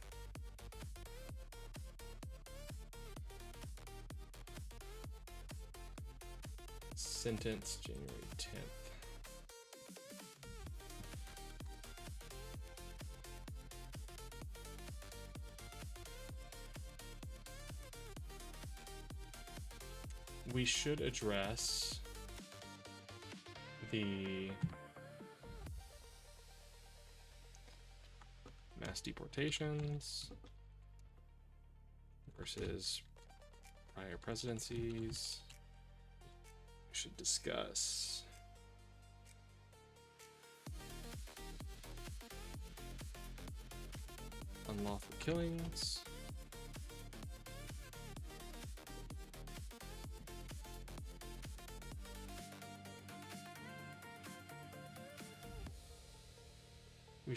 [SPEAKER 1] Sentence January 10th. We should address the mass deportations versus prior presidencies. We should discuss unlawful killings.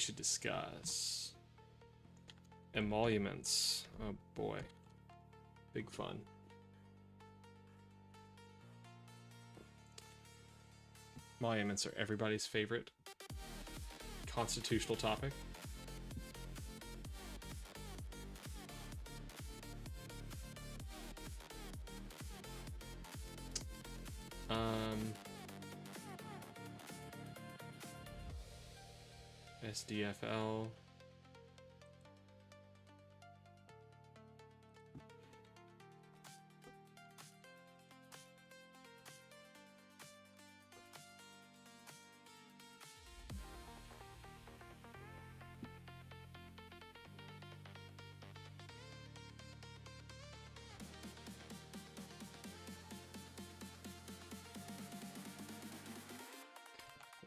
[SPEAKER 1] should discuss. Emoluments. Oh boy. Big fun. Emoluments are everybody's favorite constitutional topic. SDFL.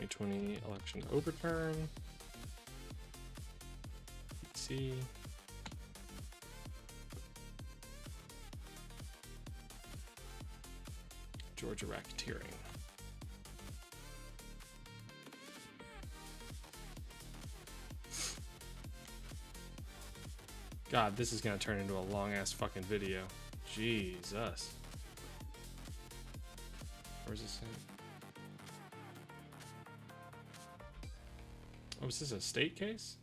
[SPEAKER 1] '20 election overturn. See. Georgia racketeering. God, this is gonna turn into a long ass fucking video. Jesus. Where's this at? Oh, is this a state case?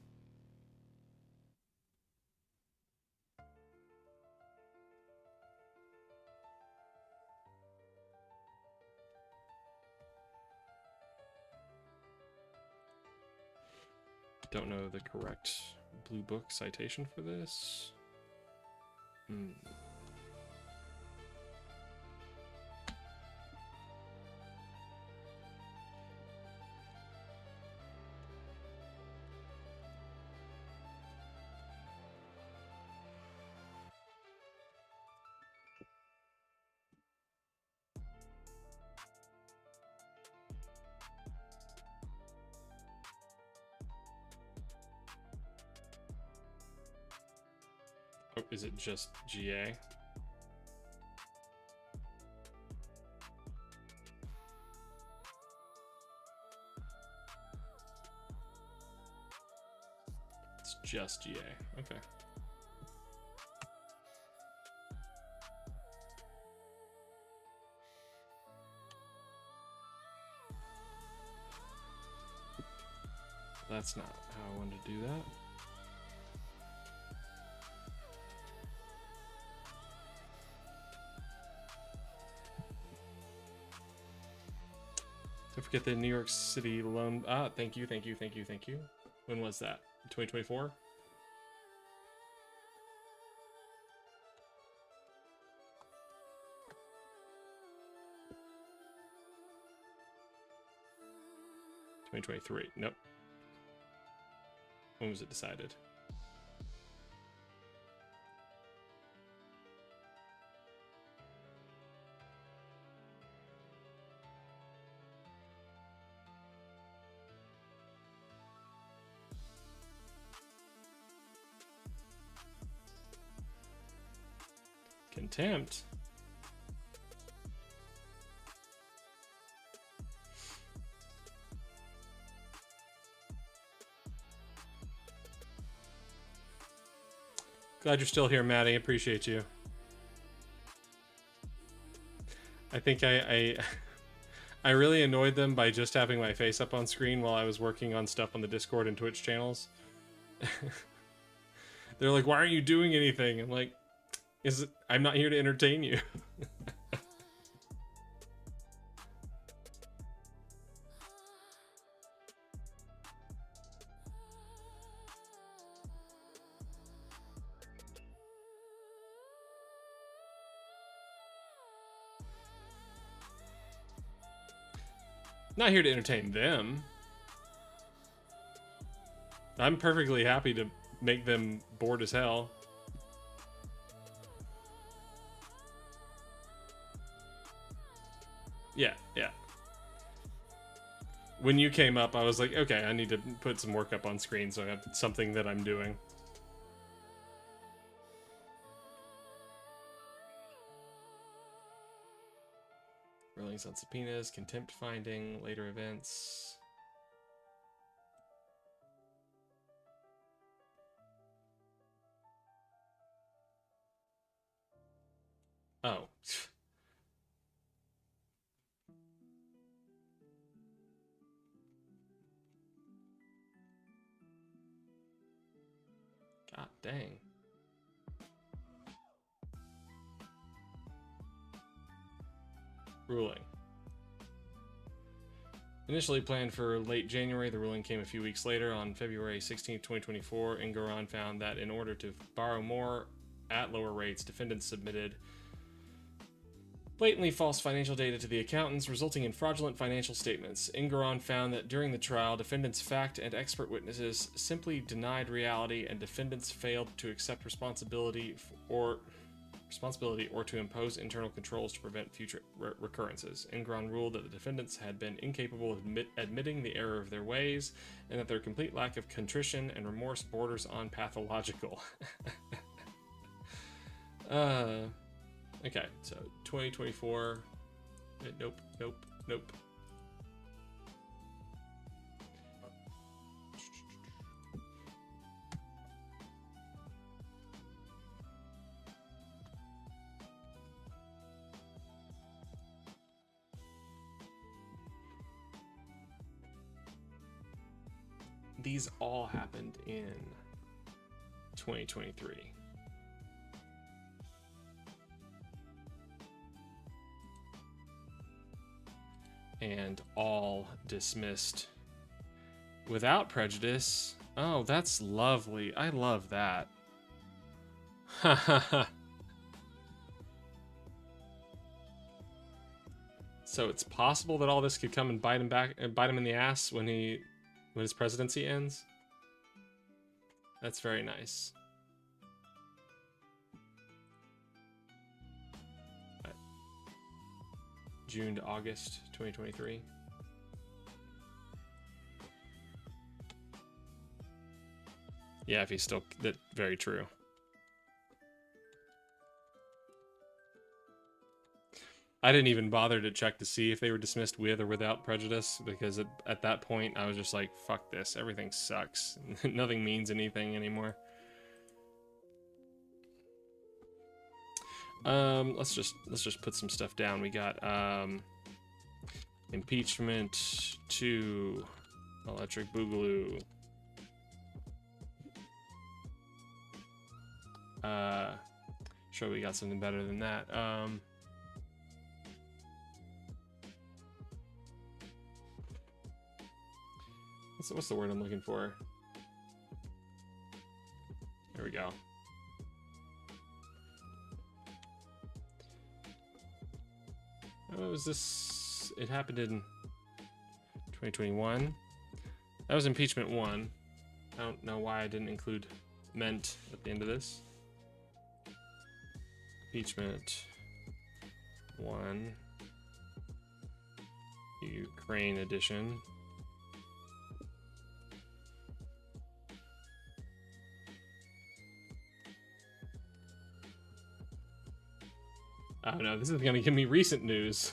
[SPEAKER 1] Don't know the correct blue book citation for this. Oh, is it just GA? It's just GA. Okay. That's not how I wanted to do that. Don't forget the New York City loan. Thank you. When was that? 2024? Nope. When was it decided? Contempt. Glad you're still here, Maddie. Appreciate you. I think I really annoyed them by just having my face up on screen while I was working on stuff on the Discord and Twitch channels. They're like, "Why aren't you doing anything?" I'm like, I'm not here to entertain you. Not here to entertain them. I'm perfectly happy to make them bored as hell. Yeah. When you came up, I was like, okay, I need to put some work up on screen so I have something that I'm doing. Rulings on subpoenas, contempt finding, later events. Oh. God dang. Ruling. Initially planned for late January, the ruling came a few weeks later. On February 16, 2024, Engoron found that in order to borrow more at lower rates, defendants submitted blatantly false financial data to the accountants, resulting in fraudulent financial statements. Engoron found that during the trial, defendants' fact and expert witnesses simply denied reality, and defendants failed to accept responsibility or to impose internal controls to prevent future recurrences. Engoron ruled that the defendants had been incapable of admitting the error of their ways, and that their complete lack of contrition and remorse borders on pathological. Okay, so 2024. Nope. These all happened in 2023. And all dismissed without prejudice. Oh, that's lovely. I love that. So it's possible that all this could come and bite him back and bite him in the ass when his presidency ends. That's very nice. June to August 2023. Yeah, if he's still... That very true. I didn't even bother to check to see if they were dismissed with or without prejudice, because at that point I was just like, fuck this, everything sucks. Nothing means anything anymore. Let's just put some stuff down. We got impeachment, 2 electric boogaloo. Sure, we got something better than that. What's the word I'm looking for? There we go. Oh, was this? It happened in 2021. That was impeachment 1. I don't know why I didn't include meant at the end of this. Impeachment 1. Ukraine edition. Oh no, this is gonna give me recent news.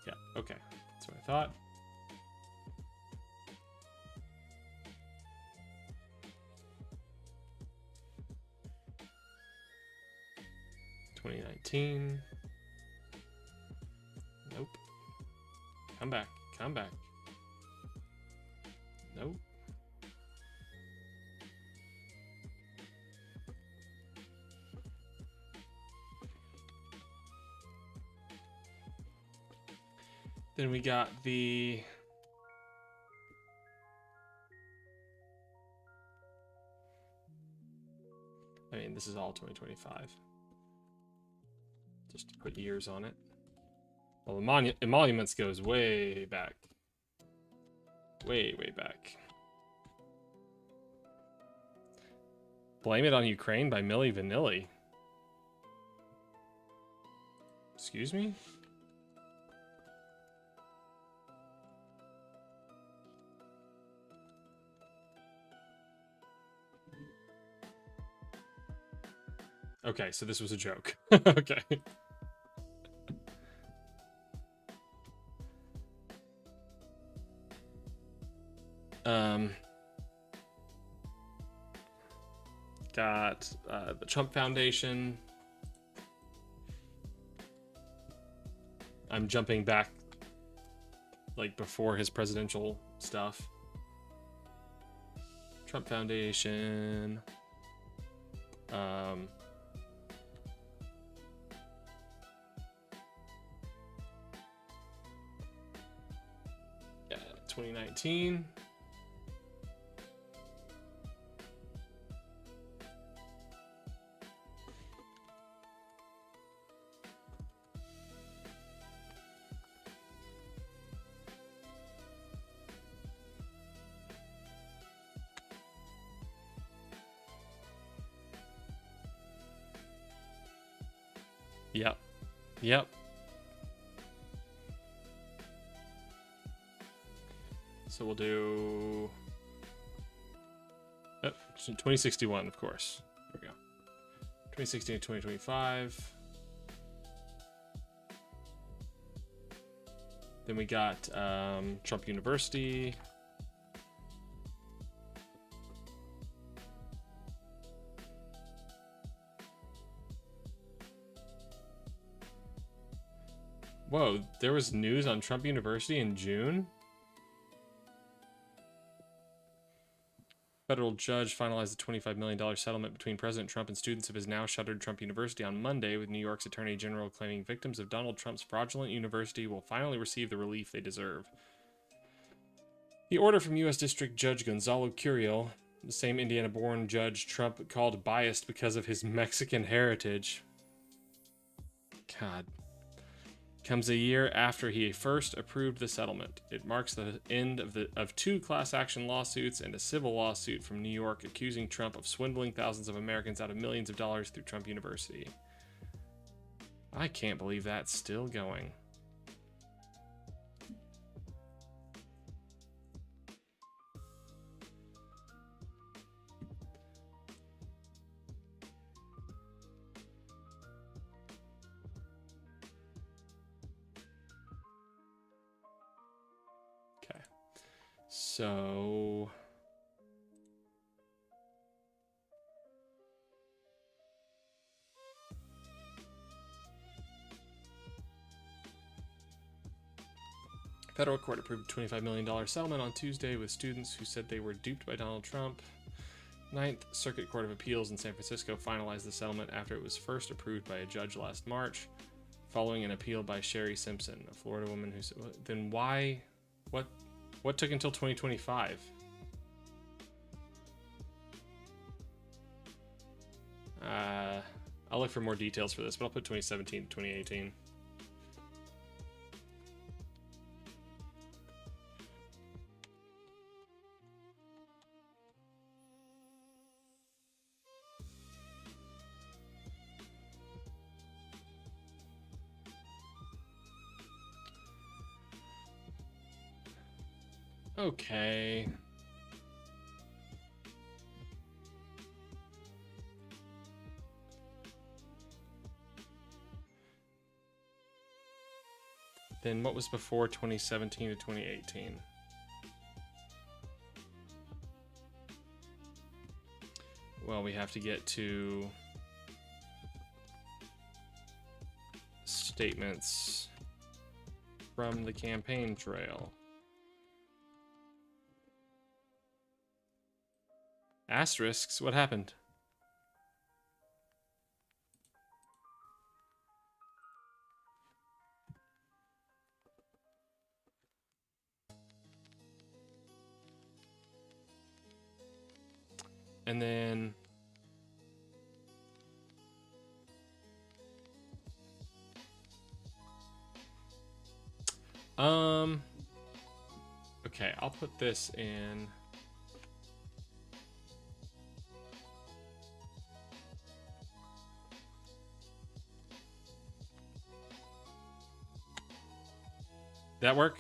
[SPEAKER 1] Yeah, okay. That's what I thought. $2019. Nope. Come back. Come back. Nope. Then we got the... I mean, this is all 2025. Just to put years on it. Well, emoluments goes way back. Way back. Blame It on Ukraine by Milli Vanilli. Excuse me? Okay, so this was a joke. Okay. Got the Trump Foundation. I'm jumping back like before his presidential stuff. Trump Foundation. Yeah, 2019. Yep. Yep. So we'll do 2061, of course. There we go. 2016 to 2025. Then we got Trump University. Whoa, there was news on Trump University in June? Federal judge finalized a $25 million settlement between President Trump and students of his now shuttered Trump University on Monday, with New York's Attorney General claiming victims of Donald Trump's fraudulent university will finally receive the relief they deserve. The order from U.S. District Judge Gonzalo Curiel, the same Indiana-born judge Trump called biased because of his Mexican heritage, God, comes a year after he first approved the settlement. It marks the end of two class action lawsuits and a civil lawsuit from New York accusing Trump of swindling thousands of Americans out of millions of dollars through Trump University. I can't believe that's still going. So federal court approved a $25 million settlement on Tuesday with students who said they were duped by Donald Trump. Ninth Circuit Court of Appeals in San Francisco finalized the settlement after it was first approved by a judge last March, following an appeal by Sherry Simpson, a Florida woman who said, then why, what took until 2025? I'll look for more details for this, but I'll put 2017 to 2018. Okay. Then what was before 2017 to 2018? Well, we have to get to statements from the campaign trail. Asterisks? What happened? And then okay, I'll put this in. That work?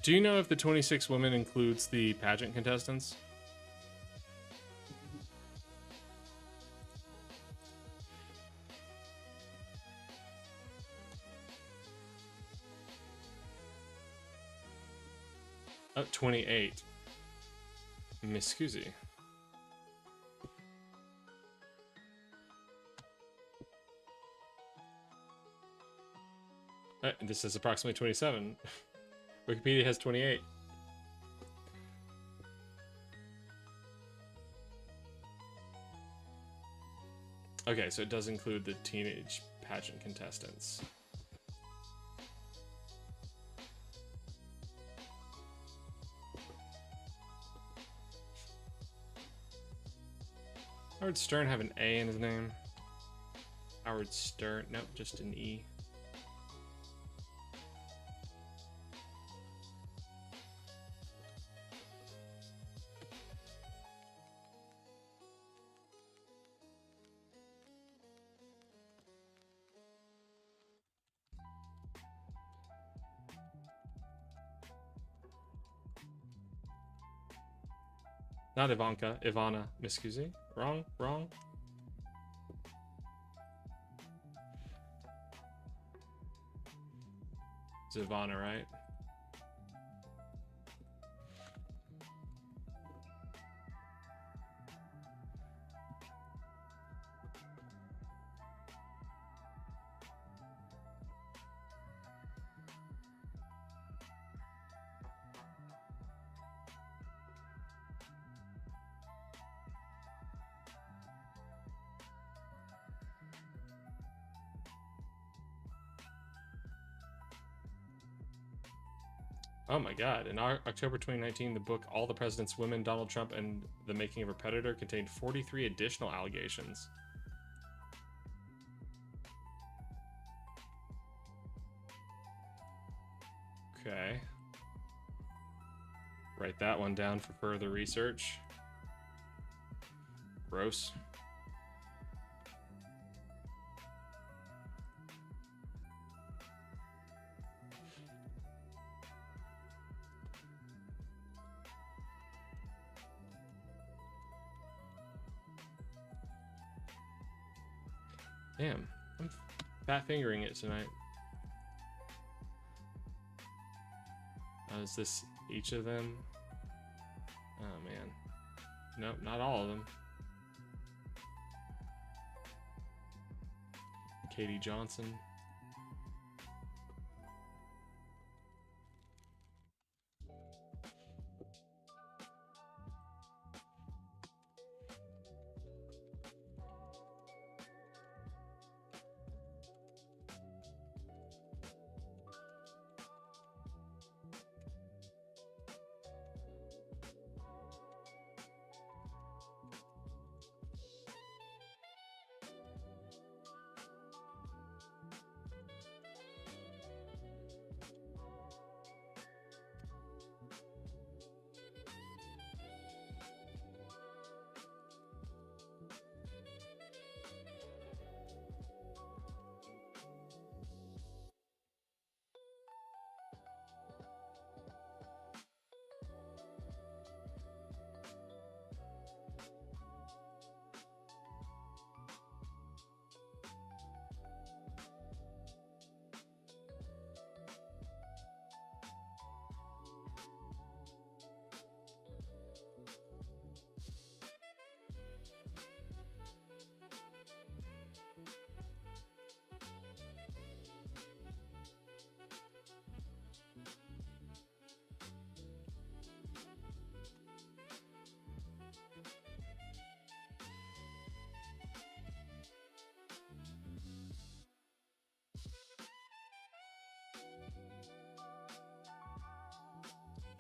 [SPEAKER 1] Do you know if the 26 women includes the pageant contestants? Oh, 28. Mi scusi. This is approximately 27. Wikipedia has 28. Okay, so it does include the teenage pageant contestants. Howard Stern have an A in his name? Howard Stern. Nope, just an E. Not Ivanka, Ivana. Miscusi? Wrong? Wrong? It's Ivana, right? Oh my god. In October 2019, the book All the President's Women, Donald Trump and the Making of a Predator contained 43 additional allegations. Okay. Write that one down for further research. Gross. Damn, I'm fat fingering it tonight. Is this each of them? Oh man. Nope, not all of them. Katie Johnson.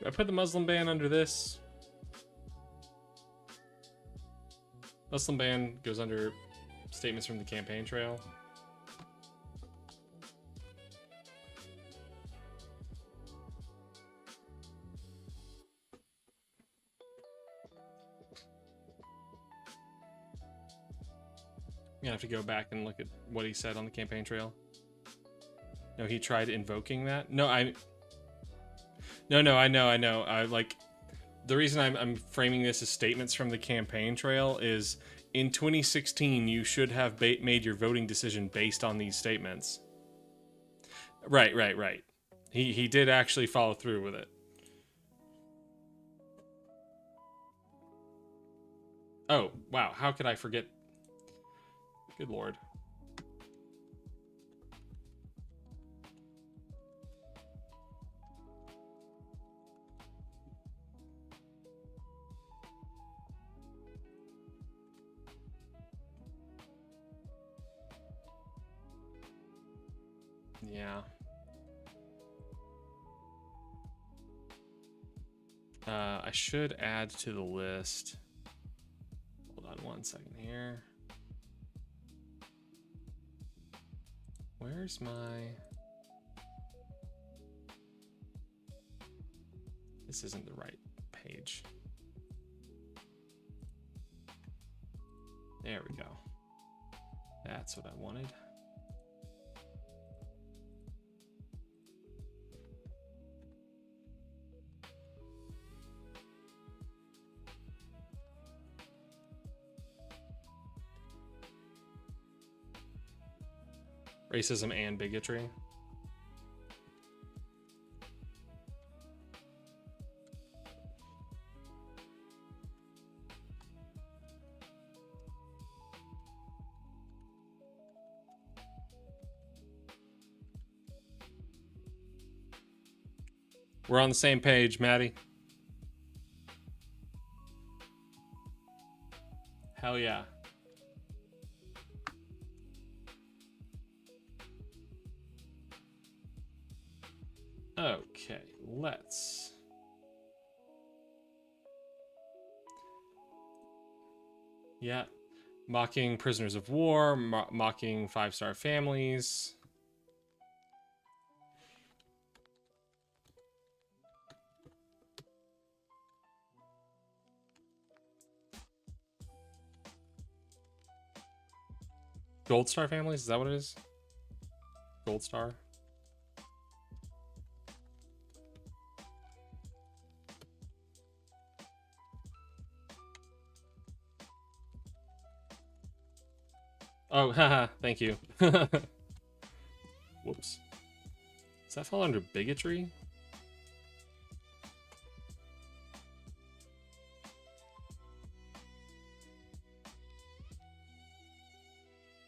[SPEAKER 1] I put the Muslim ban under this. Muslim ban goes under statements from the campaign trail. I'm gonna have to go back and look at what he said on the campaign trail. No, he tried invoking that. No, No, I know. I like the reason I'm framing this as statements from the campaign trail is in 2016 you should have made your voting decision based on these statements. Right. He did actually follow through with it. Oh, wow. How could I forget? Good lord. Yeah. I should add to the list. Hold on one second here. Where's my... This isn't the right page. There we go. That's what I wanted. Racism and bigotry. We're on the same page, Maddie. Hell yeah. Okay, let's... Yeah. Mocking prisoners of war, mocking five-star families. Gold star families, is that what it is? Gold star? Oh, haha, thank you. Whoops. Does that fall under bigotry?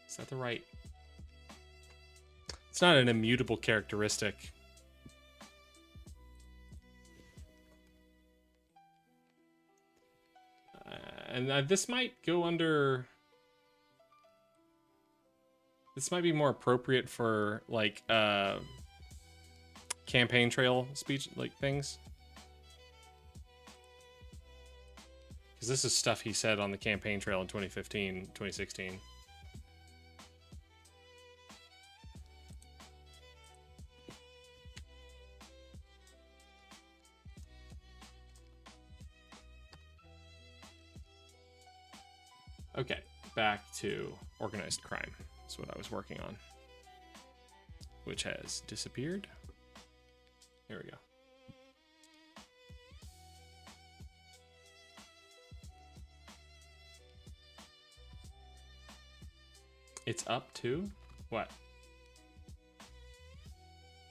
[SPEAKER 1] Is that the right? It's not an immutable characteristic. And this might go under... This might be more appropriate for, like, campaign trail speech, like, things. Because this is stuff he said on the campaign trail in 2015, 2016. Okay, back to organized crime. That's what I was working on, which has disappeared. There we go. It's up to what?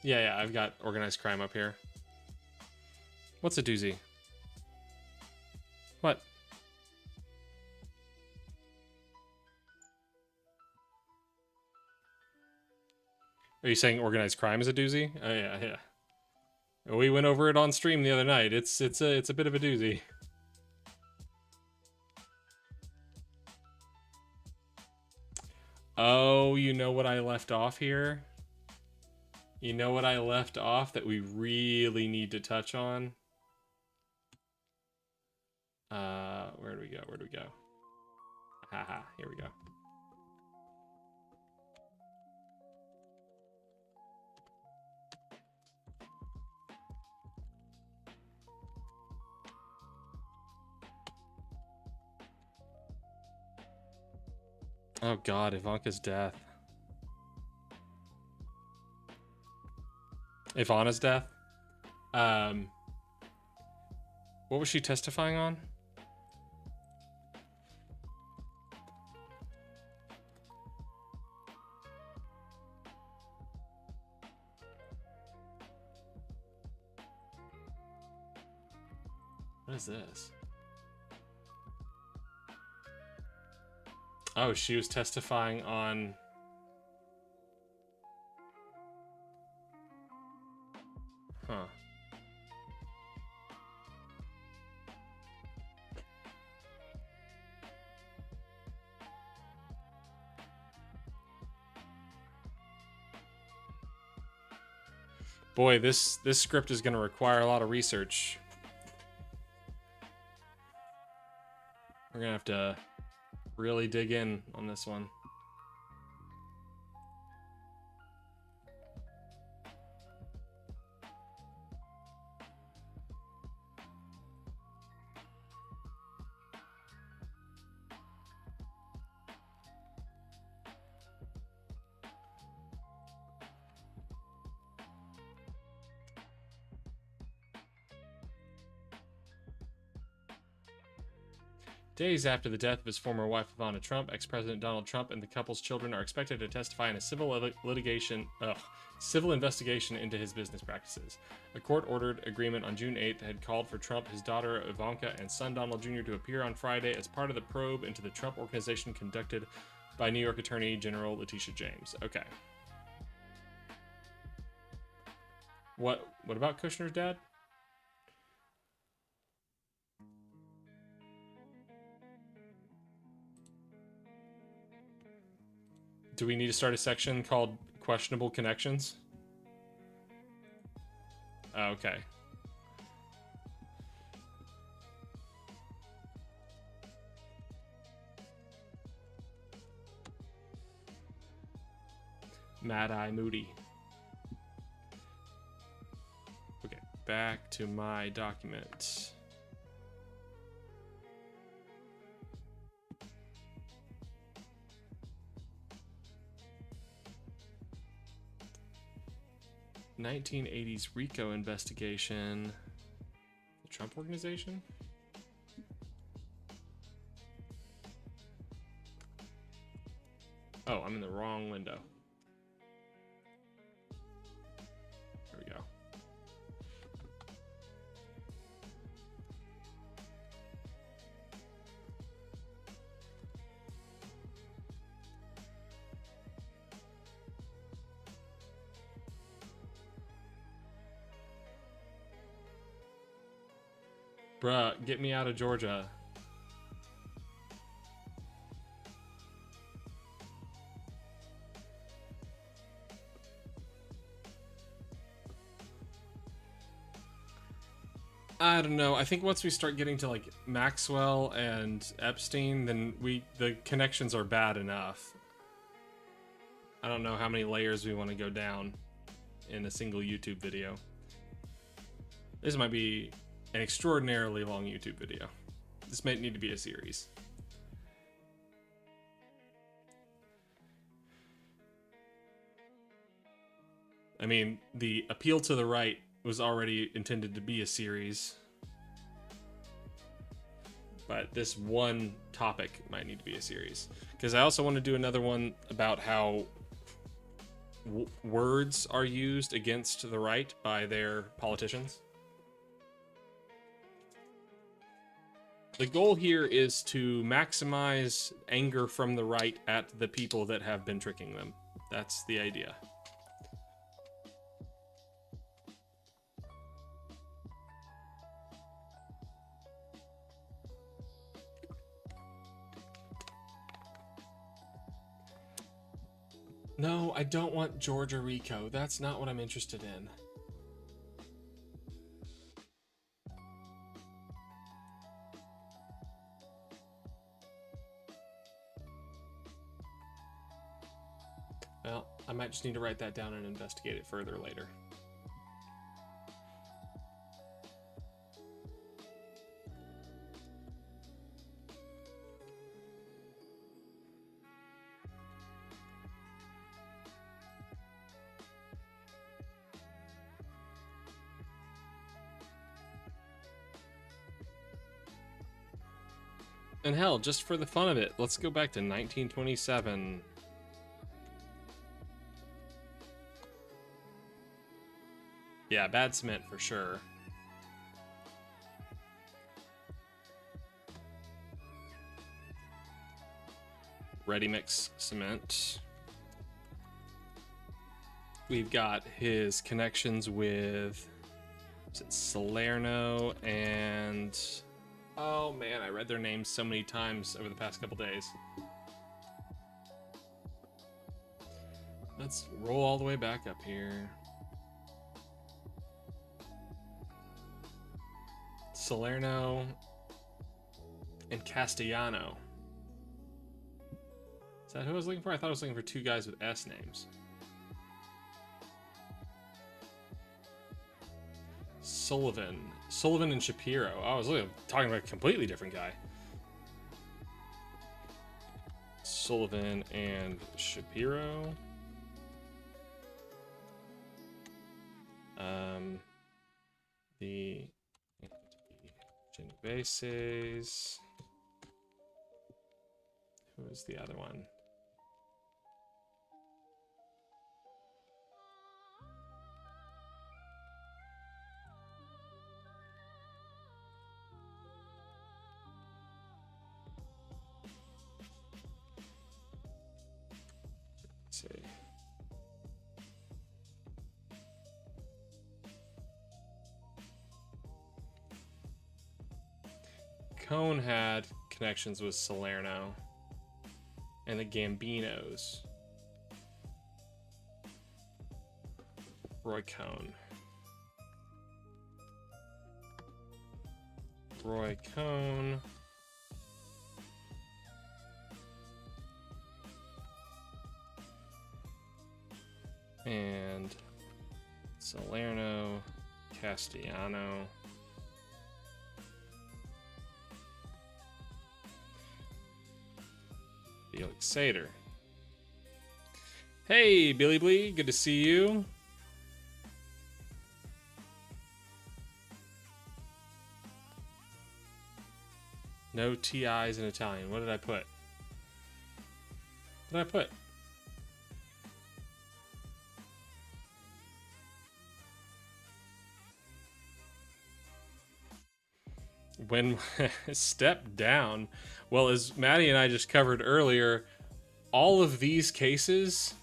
[SPEAKER 1] Yeah, I've got organized crime up here. What's a doozy? What? Are you saying organized crime is a doozy? Oh yeah. We went over it on stream the other night. It's a bit of a doozy. Oh, you know what I left off here? You know what I left off that we really need to touch on? Where do we go? Where do we go? Haha, here we go. Oh god, Ivanka's death. Ivana's death? What was she testifying on? What is this? Oh, she was testifying on... Huh. Boy, this script is going to require a lot of research. We're going to have to really dig in on this one. Days after the death of his former wife, Ivana Trump, ex-President Donald Trump and the couple's children are expected to testify in a civil investigation into his business practices. A court-ordered agreement on June 8th had called for Trump, his daughter Ivanka, and son Donald Jr. to appear on Friday as part of the probe into the Trump Organization conducted by New York Attorney General Letitia James. Okay. What about Kushner's dad? Do we need to start a section called Questionable Connections? Oh, okay. Mad Eye Moody. Okay, back to my document. '80s RICO investigation. The Trump Organization? Oh, I'm in the wrong window. There we go. Bruh, get me out of Georgia. I don't know. I think once we start getting to like Maxwell and Epstein, then the connections are bad enough. I don't know how many layers we want to go down in a single YouTube video. This might be an extraordinarily long YouTube video. This might need to be a series. I mean, the appeal to the right was already intended to be a series, but this one topic might need to be a series. Because I also want to do another one about how words are used against the right by their politicians. The goal here is to maximize anger from the right at the people that have been tricking them. That's the idea. No, I don't want Georgia RICO. That's not what I'm interested in. Well, I might just need to write that down and investigate it further later. And hell, just for the fun of it, let's go back to 1927. Yeah, bad cement for sure. Ready mix cement. We've got his connections with, is it Salerno and, oh man, I read their names so many times over the past couple days. Let's roll all the way back up here. Salerno and Castellano. Is that who I was looking for? I thought I was looking for two guys with S names. Sullivan and Shapiro. Oh, I was talking about a completely different guy. Sullivan and Shapiro. The Genoveses. Who is the other one? Let's see. Cone had connections with Salerno and the Gambinos. Roy Cone. Roy Cone. And Salerno, Castellano. Felix Sater. Hey, Billy Blee, good to see you. No TIs in Italian. What did I put? What did I put? When step down. Well, as Maddie and I just covered earlier, all of these cases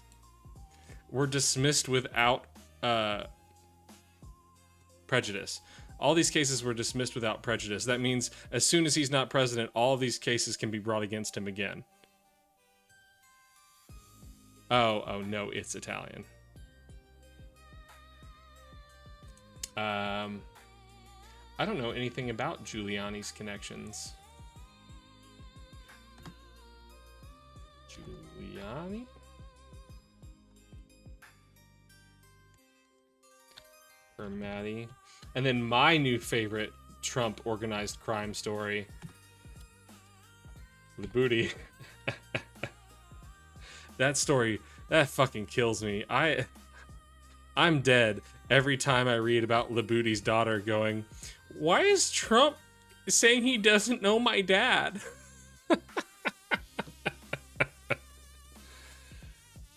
[SPEAKER 1] were dismissed without prejudice. All these cases were dismissed without prejudice. That means as soon as he's not president, all of these cases can be brought against him again. Oh no, it's Italian. I don't know anything about Giuliani's connections. Giuliani? For Maddie. And then my new favorite Trump organized crime story. The booty. That story, that fucking kills me. I'm dead every time I read about Labooty's daughter going, why is Trump saying he doesn't know my dad?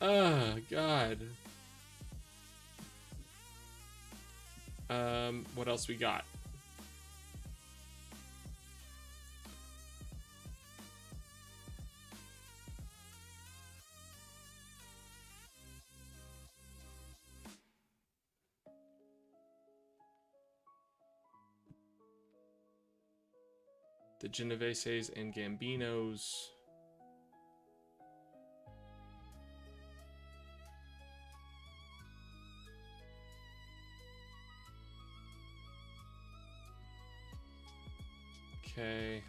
[SPEAKER 1] Oh, God. What else we got? The Genoveses and Gambinos. Okay.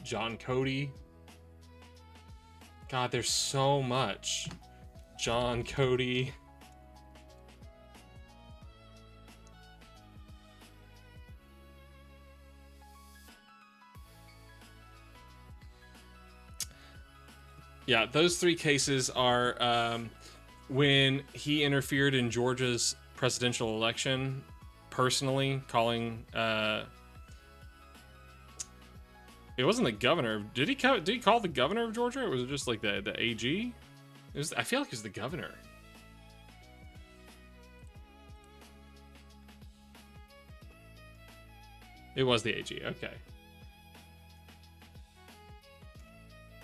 [SPEAKER 1] John Cody. God, there's so much. John Cody. Yeah, those three cases are when he interfered in Georgia's presidential election, personally calling. It wasn't the governor. Did he call the governor of Georgia, or was it just like the AG? It was. I feel like it was the governor. It was the AG. Okay.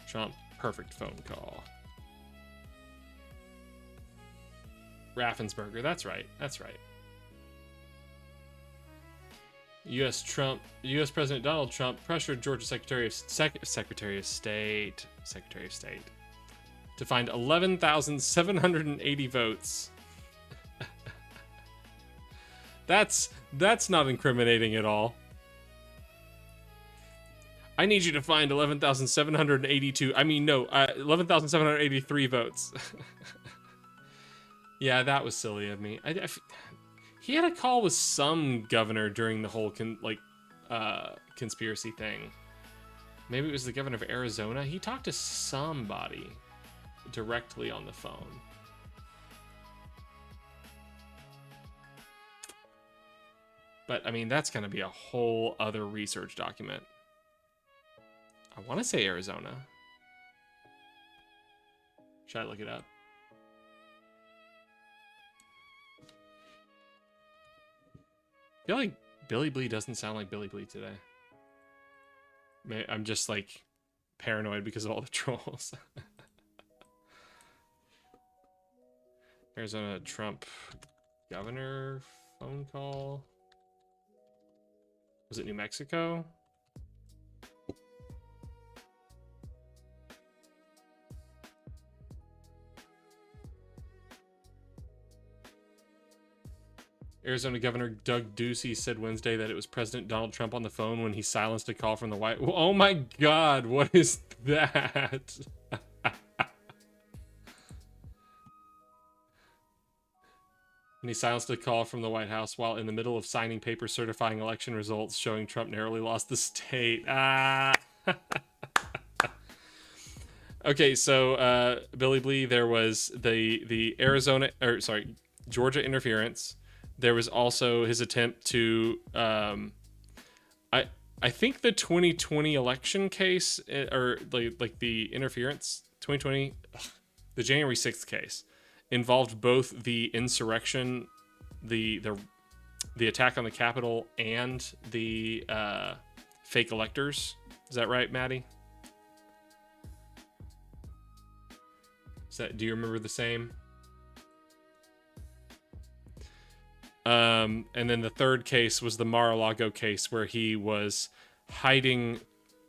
[SPEAKER 1] Trump, perfect phone call. Raffensperger. That's right. That's right. U.S. President Donald Trump pressured Georgia Secretary of State to find 11,780 votes. That's not incriminating at all. I need you to find 11,782. I mean, no, 11,783 votes. Yeah, that was silly of me. He had a call with some governor during the whole conspiracy thing. Maybe it was the governor of Arizona. He talked to somebody directly on the phone. But, I mean, that's going to be a whole other research document. I want to say Arizona. Should I look it up? I feel like Billy Blee doesn't sound like Billy Blee today. I'm just like paranoid because of all the trolls. Arizona Trump governor phone call. Was it New Mexico? Arizona Governor Doug Ducey said Wednesday that it was President Donald Trump on the phone when he silenced a call from the White House. Oh my God, what is that? And he silenced a call from the White House while in the middle of signing papers certifying election results showing Trump narrowly lost the state. Okay, so Billy Blee, there was the Georgia interference. There was also his attempt to, I think the 2020 election case, or like the interference, 2020, the January 6th case, involved both the insurrection, the attack on the Capitol, and the fake electors. Is that right, Maddie? Do you remember the same? And then the third case was the Mar-a-Lago case, where he was hiding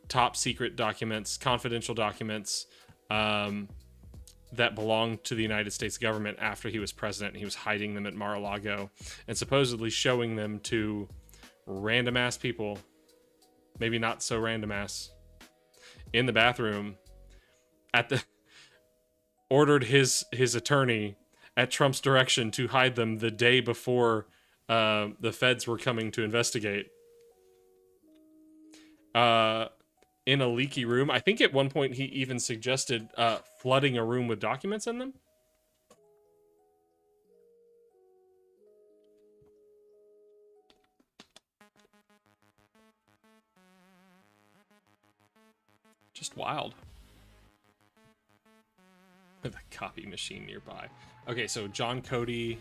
[SPEAKER 1] top secret documents, confidential documents, that belonged to the United States government after he was president. He was hiding them at Mar-a-Lago and supposedly showing them to random ass people, maybe not so random ass, in the bathroom ordered his attorney at Trump's direction to hide them the day before the feds were coming to investigate. In a leaky room. I think at one point he even suggested flooding a room with documents in them. Just wild. With a copy machine nearby. Okay, so John Cody.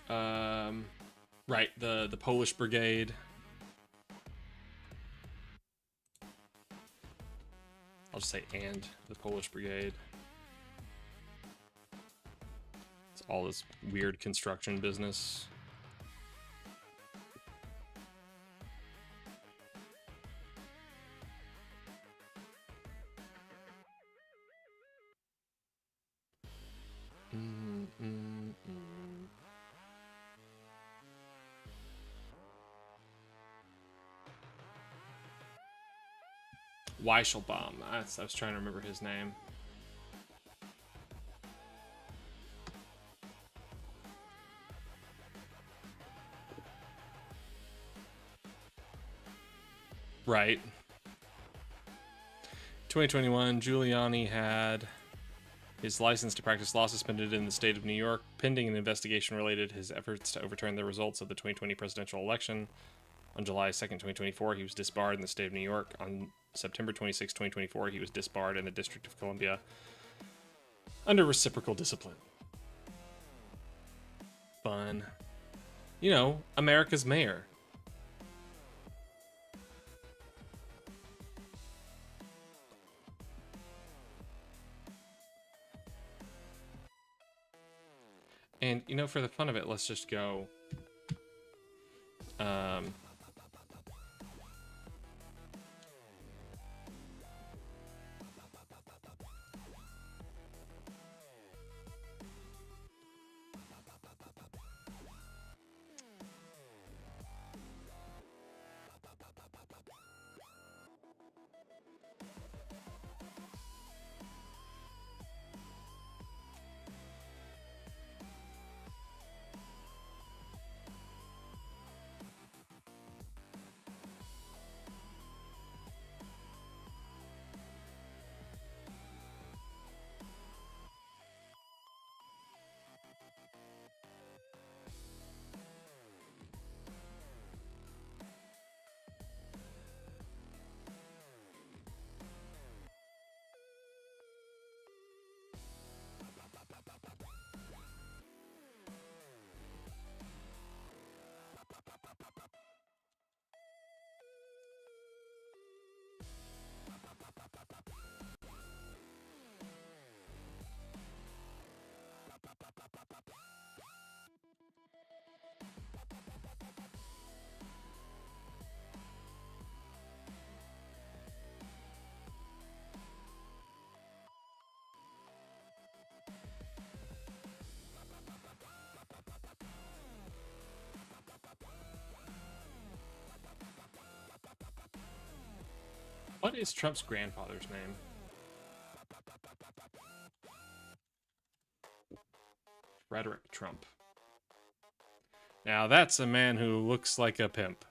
[SPEAKER 1] Right, the Polish Brigade. I'll just say and the Polish Brigade. It's all this weird construction business. Weichelbaum. I was trying to remember his name. Right. 2021, Giuliani had his license to practice law suspended in the state of New York, pending an investigation related to his efforts to overturn the results of the 2020 presidential election. On July 2nd, 2024, he was disbarred in the state of New York. On September 26, 2024, he was disbarred in the District of Columbia under reciprocal discipline. Fun. You know, America's mayor. And, you know, for the fun of it, let's just go. What is Trump's grandfather's name? Frederick Trump. Now that's a man who looks like a pimp.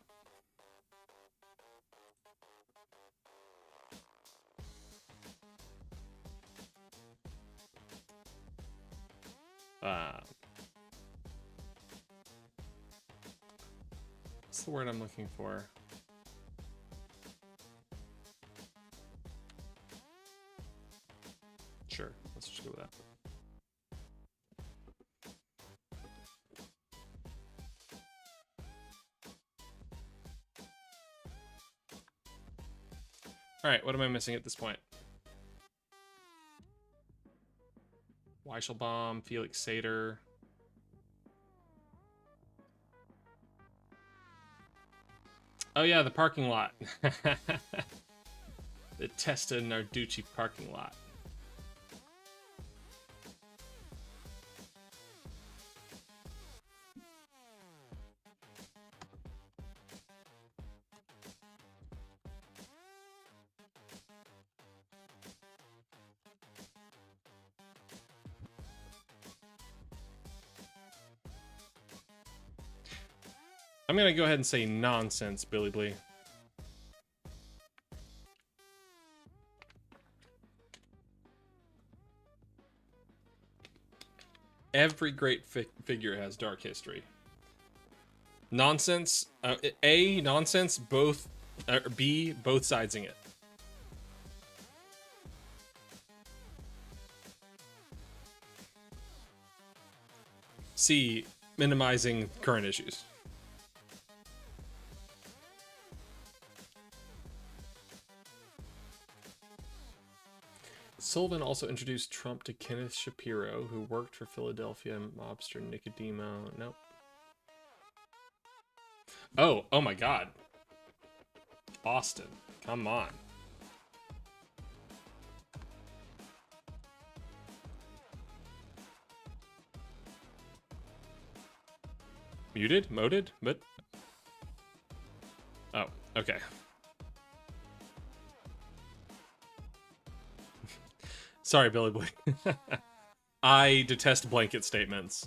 [SPEAKER 1] What's the word I'm looking for? Sure, let's just go with that. All right, what am I missing at this point? Weichelbaum, Felix Sater. Oh yeah, the parking lot. The Testa Narducci parking lot. I'm gonna go ahead and say nonsense, Billy Blee. Every great figure has dark history. Nonsense. A, nonsense. Both. B, both sidesing it. C, minimizing current issues. Sullivan also introduced Trump to Kenneth Shapiro, who worked for Philadelphia mobster Nicodemo. Nope. Oh my God. Austin, come on. Muted? Moded? But... Oh, okay. Sorry, Billy Boy. I detest blanket statements.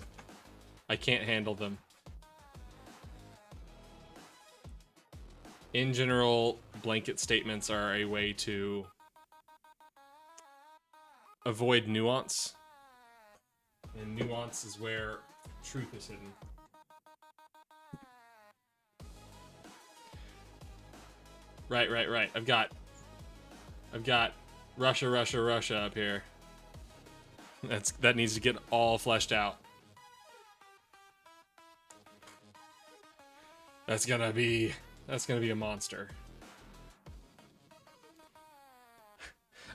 [SPEAKER 1] I can't handle them. In general, blanket statements are a way to avoid nuance. And nuance is where truth is hidden. Right. I've got Russia up here. That needs to get all fleshed out. That's gonna be a monster.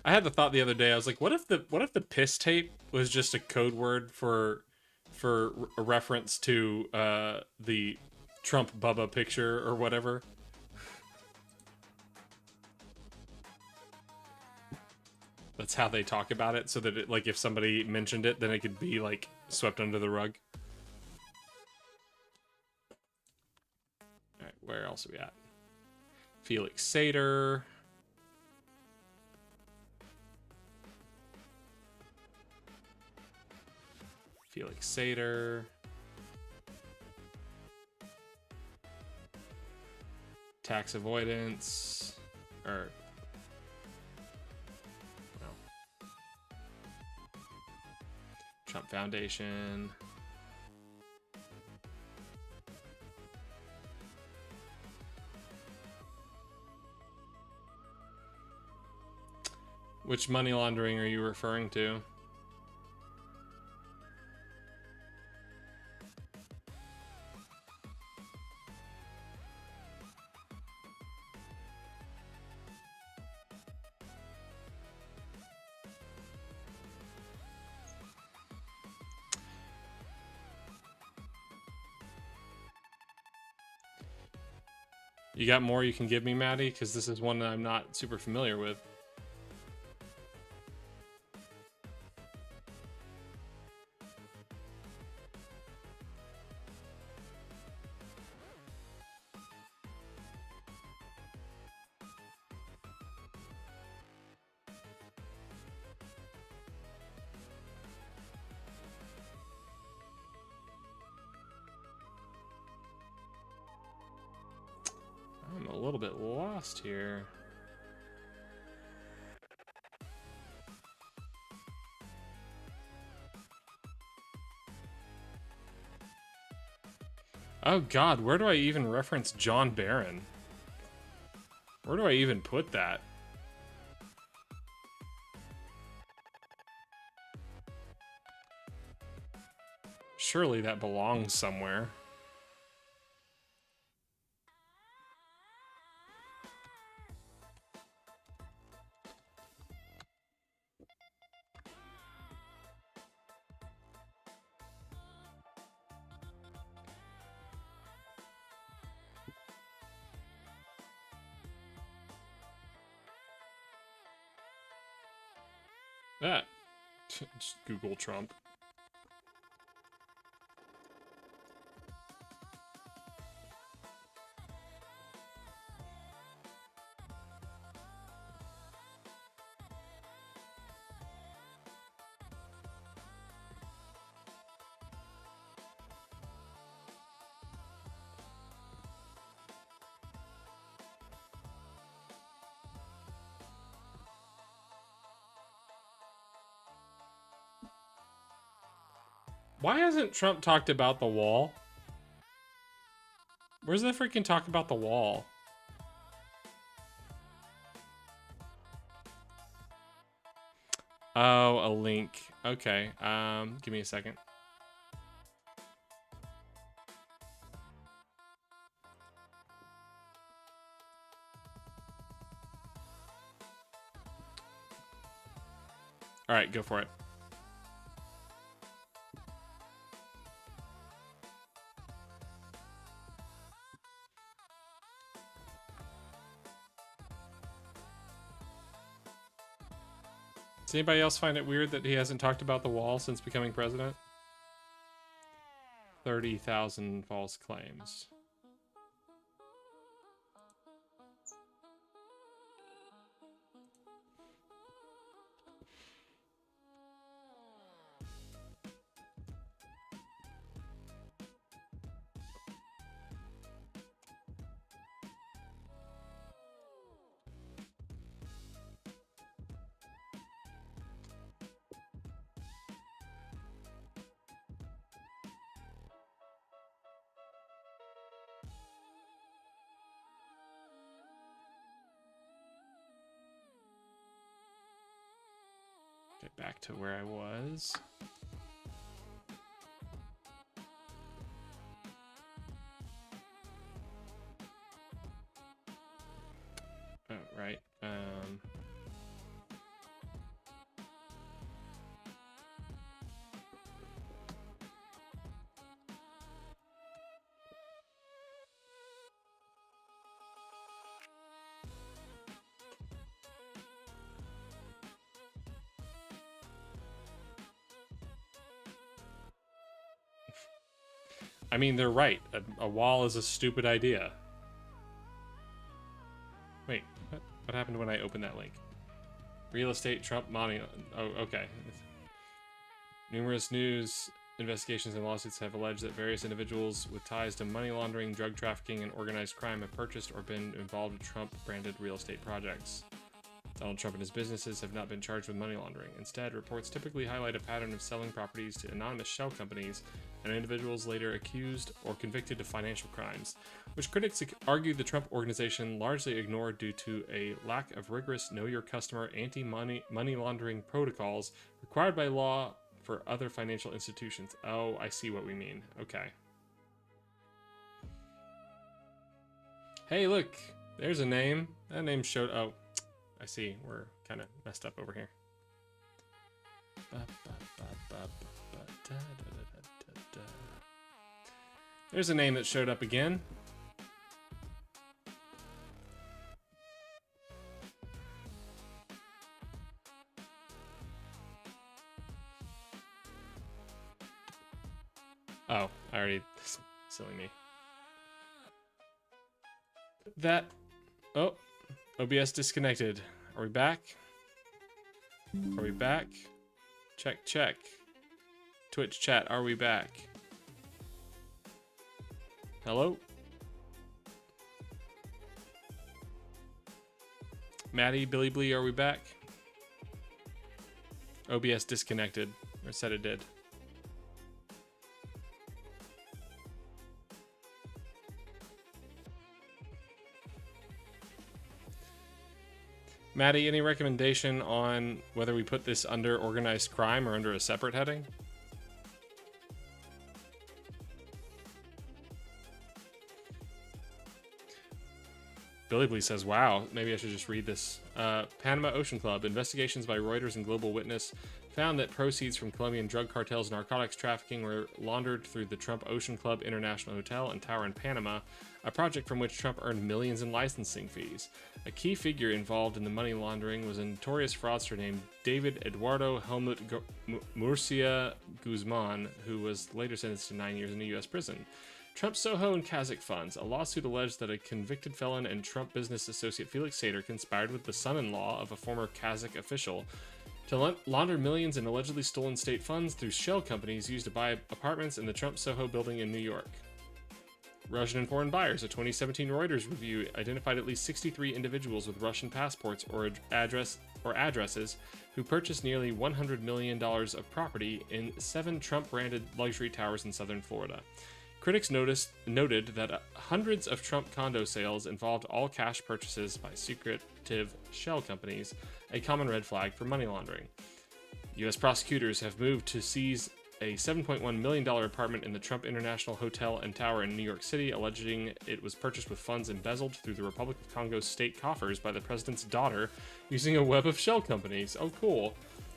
[SPEAKER 1] I had the thought the other day. I was like, what if the piss tape was just a code word for a reference to the Trump Bubba picture or whatever? That's how they talk about it, so that it, like, if somebody mentioned it, then it could be like swept under the rug. All right, where else are we at? Felix Sater. Felix Sater. Tax avoidance. Or... no. Trump Foundation. Which money laundering are you referring to? You got more you can give me, Maddie? Because this is one that I'm not super familiar with. I'm a little bit lost here. Oh god, where do I even reference John Barron? Where do I even put that? Surely that belongs somewhere. That. Just Google Trump. Why hasn't Trump talked about the wall? Where's the freaking talk about the wall? Oh, a link. Okay. Give me a second. All right, go for it. Does anybody else find it weird that he hasn't talked about the wall since becoming president? 30,000 false claims. back to where I was. Oh, right. I mean, they're right. A wall is a stupid idea. Wait, what happened when I opened that link? Real estate, Trump money. Oh, okay. Numerous news investigations and lawsuits have alleged that various individuals with ties to money laundering, drug trafficking, and organized crime have purchased or been involved with Trump-branded real estate projects. Donald Trump and his businesses have not been charged with money laundering. Instead, reports typically highlight a pattern of selling properties to anonymous shell companies and individuals later accused or convicted of financial crimes, which critics argue the Trump organization largely ignored due to a lack of rigorous know-your-customer anti-money laundering protocols required by law for other financial institutions. Oh, I see what we mean. Okay. Hey, look, there's a name. That name showed. Oh, I see. We're kind of messed up over here. There's a name that showed up again. Oh, I already... Silly me. That... Oh, OBS disconnected. Are we back? Are we back? Check, check. Twitch chat, are we back? Hello? Maddie, Billy Blee, are we back? OBS disconnected, or said it did. Maddie, any recommendation on whether we put this under organized crime or under a separate heading? Billy Blee says, wow, maybe I should just read this. Panama Ocean Club. Investigations by Reuters and Global Witness found that proceeds from Colombian drug cartels and narcotics trafficking were laundered through the Trump Ocean Club International Hotel and Tower in Panama, a project from which Trump earned millions in licensing fees. A key figure involved in the money laundering was a notorious fraudster named David Eduardo Helmut Murcia Guzman, who was later sentenced to 9 years in a U.S. prison. Trump Soho and Kazakh funds. A lawsuit alleged that a convicted felon and Trump business associate Felix Sater conspired with the son-in-law of a former Kazakh official to launder millions in allegedly stolen state funds through shell companies used to buy apartments in the Trump Soho building in New York. Russian and foreign buyers. A 2017 Reuters review identified at least 63 individuals with Russian passports or addresses who purchased nearly $100 million of property in 7 Trump-branded luxury towers in southern Florida. Critics noted that hundreds of Trump condo sales involved all-cash purchases by secretive shell companies, a common red flag for money laundering. U.S. prosecutors have moved to seize a $7.1 million apartment in the Trump International Hotel and Tower in New York City, alleging it was purchased with funds embezzled through the Republic of Congo's state coffers by the president's daughter using a web of shell companies. Oh, cool.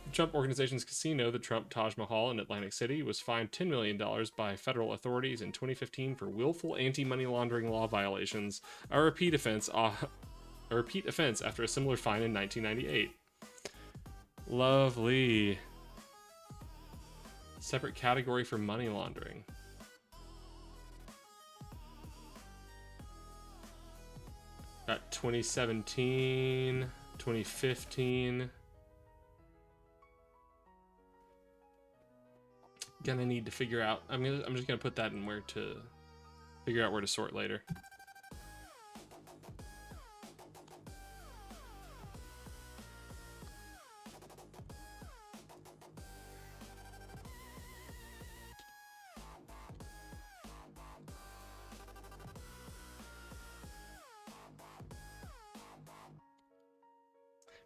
[SPEAKER 1] The Trump Organization's casino, the Trump Taj Mahal in Atlantic City, was fined $10 million by federal authorities in 2015 for willful anti-money laundering law violations, a repeat offense after a similar fine in 1998. Lovely. Separate category for money laundering. Got 2017, 2015. Gonna need to figure out. I'm just gonna put that in where to figure out where to sort later.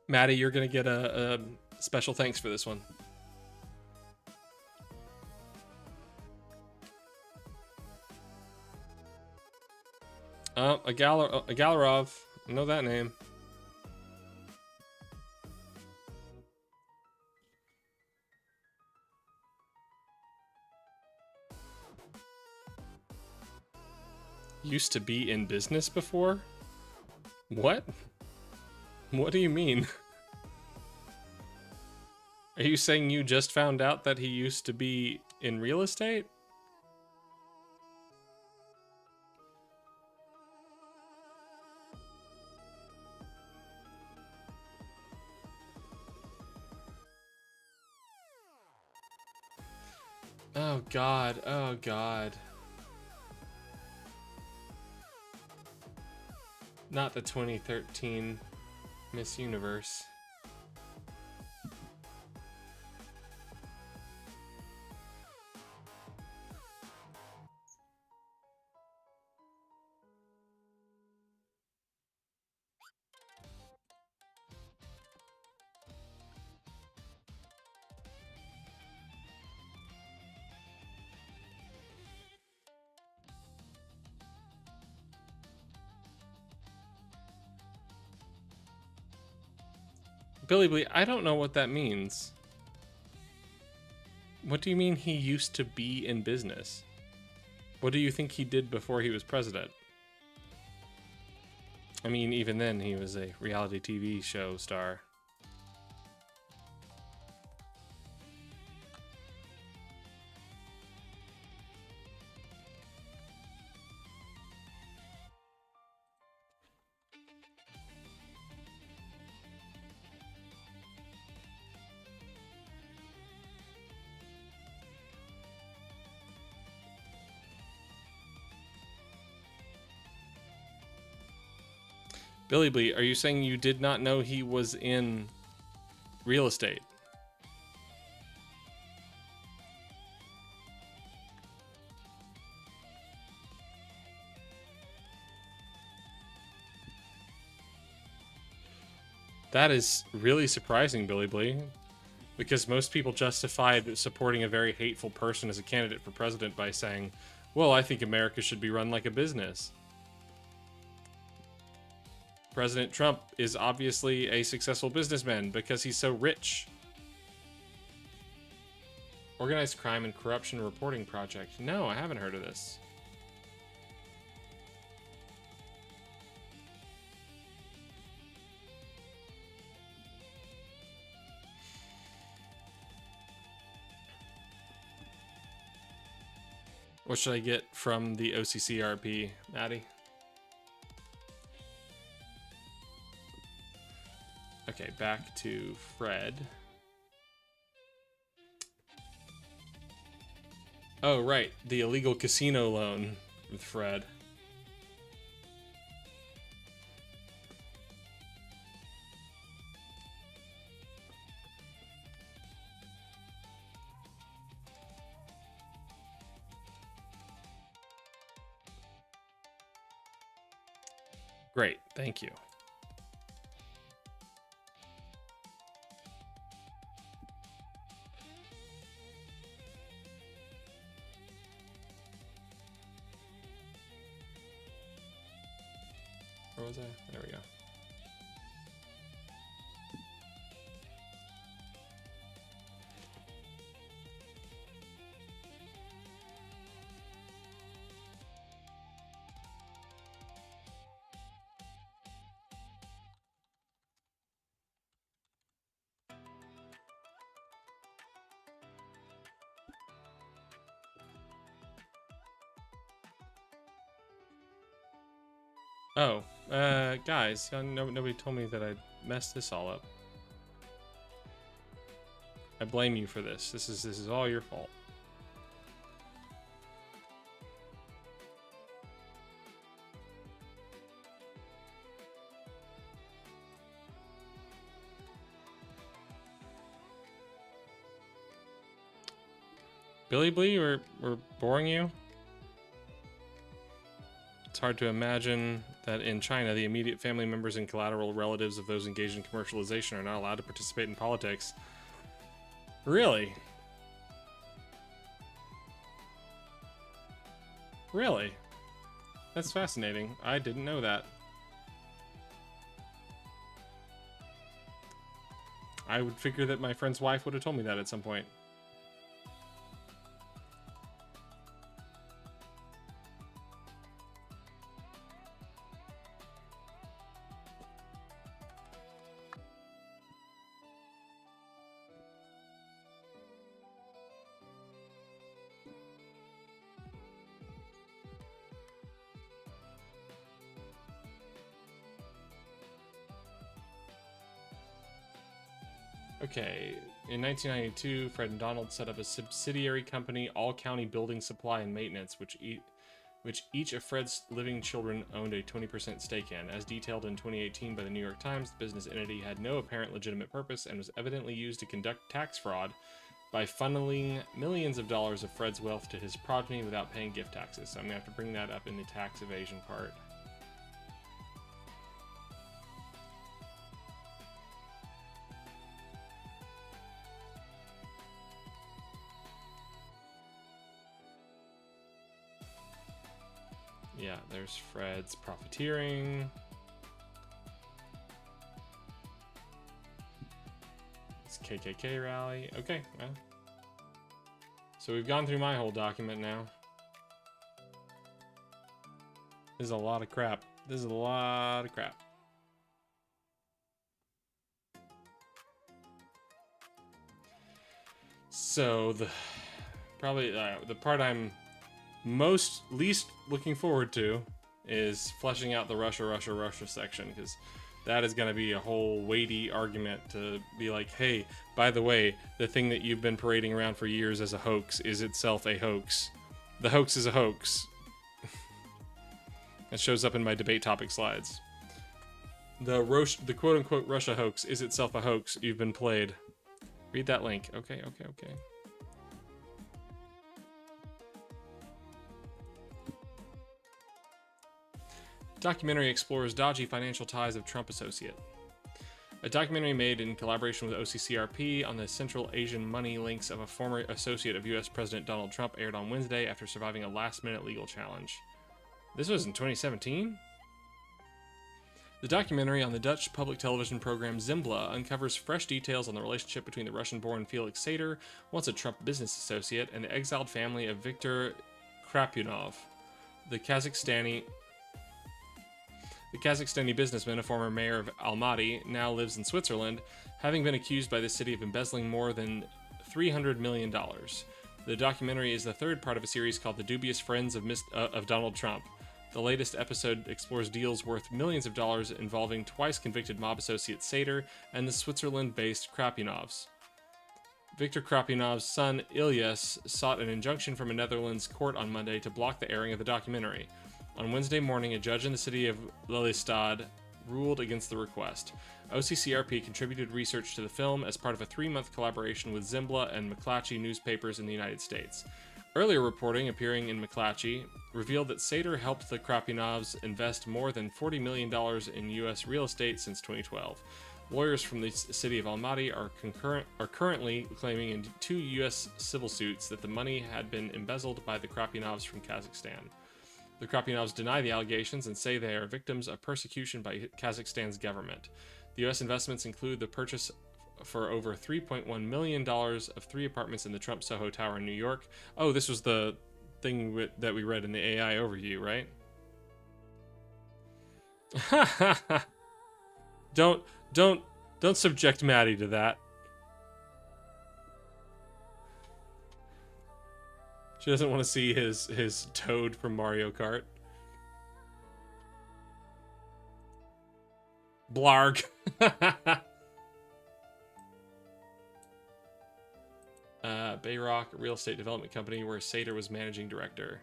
[SPEAKER 1] Maddie, you're gonna get a special thanks for this one. A Galarov. I know that name. Used to be in business before? What? What do you mean? Are you saying you just found out that he used to be in real estate? Oh god, oh god. Not the 2013 Miss Universe. Billy Blee, I don't know what that means. What do you mean he used to be in business? What do you think he did before he was president? I mean, even then, he was a reality TV show star. Billy Blee, are you saying you did not know he was in real estate? That is really surprising, Billy Blee, because most people justified supporting a very hateful person as a candidate for president by saying, well, I think America should be run like a business. President Trump is obviously a successful businessman because he's so rich. Organized Crime and Corruption Reporting Project. No, I haven't heard of this. What should I get from the OCCRP, Maddie? Okay, back to Fred. Oh, right. The illegal casino loan with Fred. Great, thank you. Where was I? There we go. Oh, guys, nobody told me that I messed this all up. I blame you for this. This is all your fault. Billy Blee, we're boring you? It's hard to imagine that in China, the immediate family members and collateral relatives of those engaged in commercialization are not allowed to participate in politics. Really? Really? That's fascinating. I didn't know that. I would figure that my friend's wife would have told me that at some point. Okay, in 1992, Fred and Donald set up a subsidiary company, All County Building Supply and Maintenance, which each of Fred's living children owned a 20% stake in. As detailed in 2018 by the New York Times, the business entity had no apparent legitimate purpose and was evidently used to conduct tax fraud by funneling millions of dollars of Fred's wealth to his progeny without paying gift taxes. So I'm going to have to bring that up in the tax evasion part. Yeah, there's Fred's profiteering. It's KKK rally. Okay, well. So we've gone through my whole document now. This is a lot of crap. This is a lot of crap. So the part I'm least looking forward to is fleshing out the Russia section, because that is going to be a whole weighty argument to be like, hey, by the way, the thing that you've been parading around for years as a hoax is itself a hoax. The hoax is a hoax. That shows up in my debate topic slides. The quote-unquote Russia hoax is itself a hoax. You've been played. Read that link. Okay. Documentary explores dodgy financial ties of Trump associate. A documentary made in collaboration with OCCRP on the Central Asian money links of a former associate of U.S. President Donald Trump aired on Wednesday after surviving a last-minute legal challenge. This was in 2017? The documentary on the Dutch public television program Zembla uncovers fresh details on the relationship between the Russian-born Felix Sater, once a Trump business associate, and the exiled family of Viktor Krapunov, the Kazakhstani businessman, a former mayor of Almaty, now lives in Switzerland, having been accused by the city of embezzling more than $300 million. The documentary is the third part of a series called The Dubious Friends of Donald Trump. The latest episode explores deals worth millions of dollars involving twice convicted mob associate Sater and the Switzerland-based Krapunovs. Viktor Krapunov's son, Ilyas, sought an injunction from a Netherlands court on Monday to block the airing of the documentary. On Wednesday morning, a judge in the city of Lelystad ruled against the request. OCCRP contributed research to the film as part of a 3-month collaboration with Zembla and McClatchy newspapers in the United States. Earlier reporting appearing in McClatchy revealed that Sater helped the Krapunovs invest more than $40 million in U.S. real estate since 2012. Lawyers from the city of Almaty are currently claiming in 2 U.S. civil suits that the money had been embezzled by the Krapunovs from Kazakhstan. The Krapunovs deny the allegations and say they are victims of persecution by Kazakhstan's government. The U.S. investments include the purchase for over $3.1 million of 3 apartments in the Trump Soho Tower in New York. Oh, this was the thing that we read in the AI overview, right? Don't subject Maddie to that. She doesn't want to see his Toad from Mario Kart. Blarg. Bayrock, a real estate development company where Sater was managing director.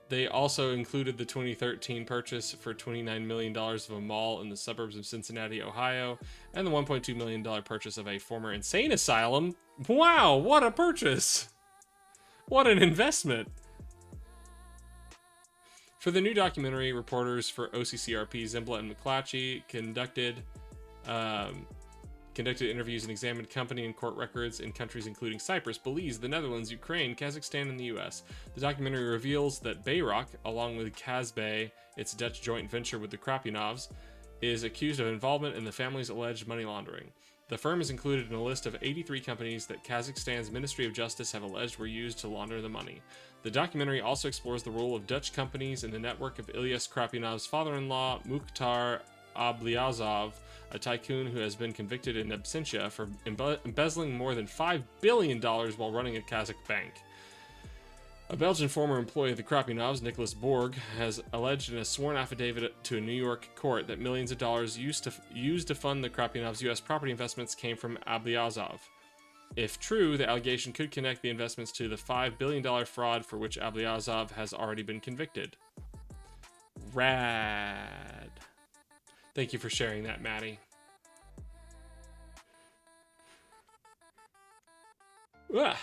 [SPEAKER 1] They also included the 2013 purchase for $29 million of a mall in the suburbs of Cincinnati, Ohio, and the $1.2 million purchase of a former insane asylum. Wow, what a purchase! What an investment! For the new documentary, reporters for OCCRP, Zembla, and McClatchy conducted conducted interviews and examined company and court records in countries including Cyprus, Belize, the Netherlands, Ukraine, Kazakhstan, and the US. The documentary reveals that Bayrock, along with Kazbay, its Dutch joint venture with the Krapinovs, is accused of involvement in the family's alleged money laundering. The firm is included in a list of 83 companies that Kazakhstan's Ministry of Justice have alleged were used to launder the money. The documentary also explores the role of Dutch companies in the network of Ilyas Krapinov's father-in-law, Mukhtar Ablyazov, a tycoon who has been convicted in absentia for embezzling more than $5 billion while running a Kazakh bank. A Belgian former employee of the Krapinovs, Nicholas Borg, has alleged in a sworn affidavit to a New York court that millions of dollars used to fund the Krapinovs' U.S. property investments came from Ablyazov. If true, the allegation could connect the investments to the $5 billion fraud for which Ablyazov has already been convicted. Rad. Thank you for sharing that, Maddie. Ugh.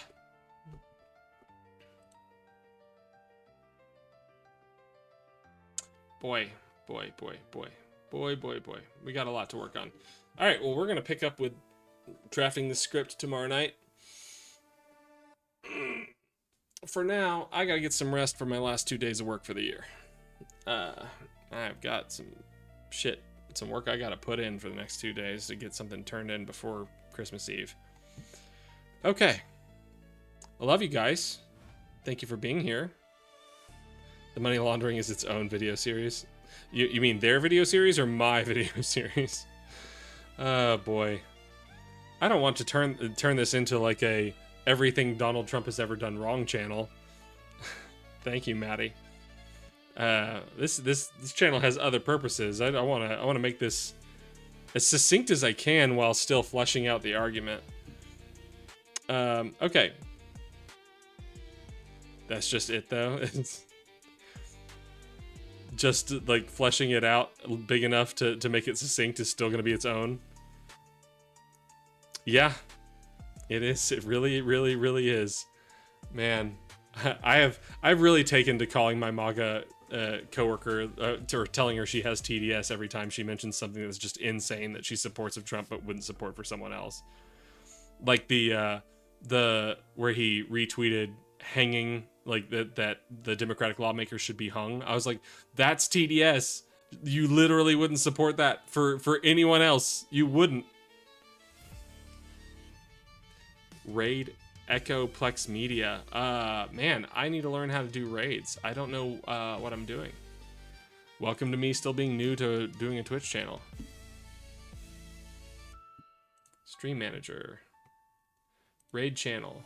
[SPEAKER 1] Boy. We got a lot to work on. All right, well, we're going to pick up with drafting the script tomorrow night. For now, I got to get some rest for my last 2 days of work for the year. I've got some work I got to put in for the next 2 days to get something turned in before Christmas Eve. Okay. I love you guys. Thank you for being here. The money laundering is its own video series. You mean their video series or my video series? Oh boy. I don't want to turn this into like a everything Donald Trump has ever done wrong channel. Thank you, Maddie. This channel has other purposes. I want to make this as succinct as I can while still fleshing out the argument. Okay. That's just it though. It's just like fleshing it out big enough to make it succinct is still going to be its own. Yeah, it is. It really, really, really is. Man, I've really taken to calling my MAGA coworker or telling her she has TDS every time she mentions something that's just insane that she supports of Trump but wouldn't support for someone else. Like the where he retweeted hanging, like that the Democratic lawmakers should be hung. I was like, that's TDS. You literally wouldn't support that for anyone else. You wouldn't. Raid Echoplex Media. Man, I need to learn how to do raids. I don't know what I'm doing. Welcome to me still being new to doing a Twitch channel. Stream manager. Raid channel.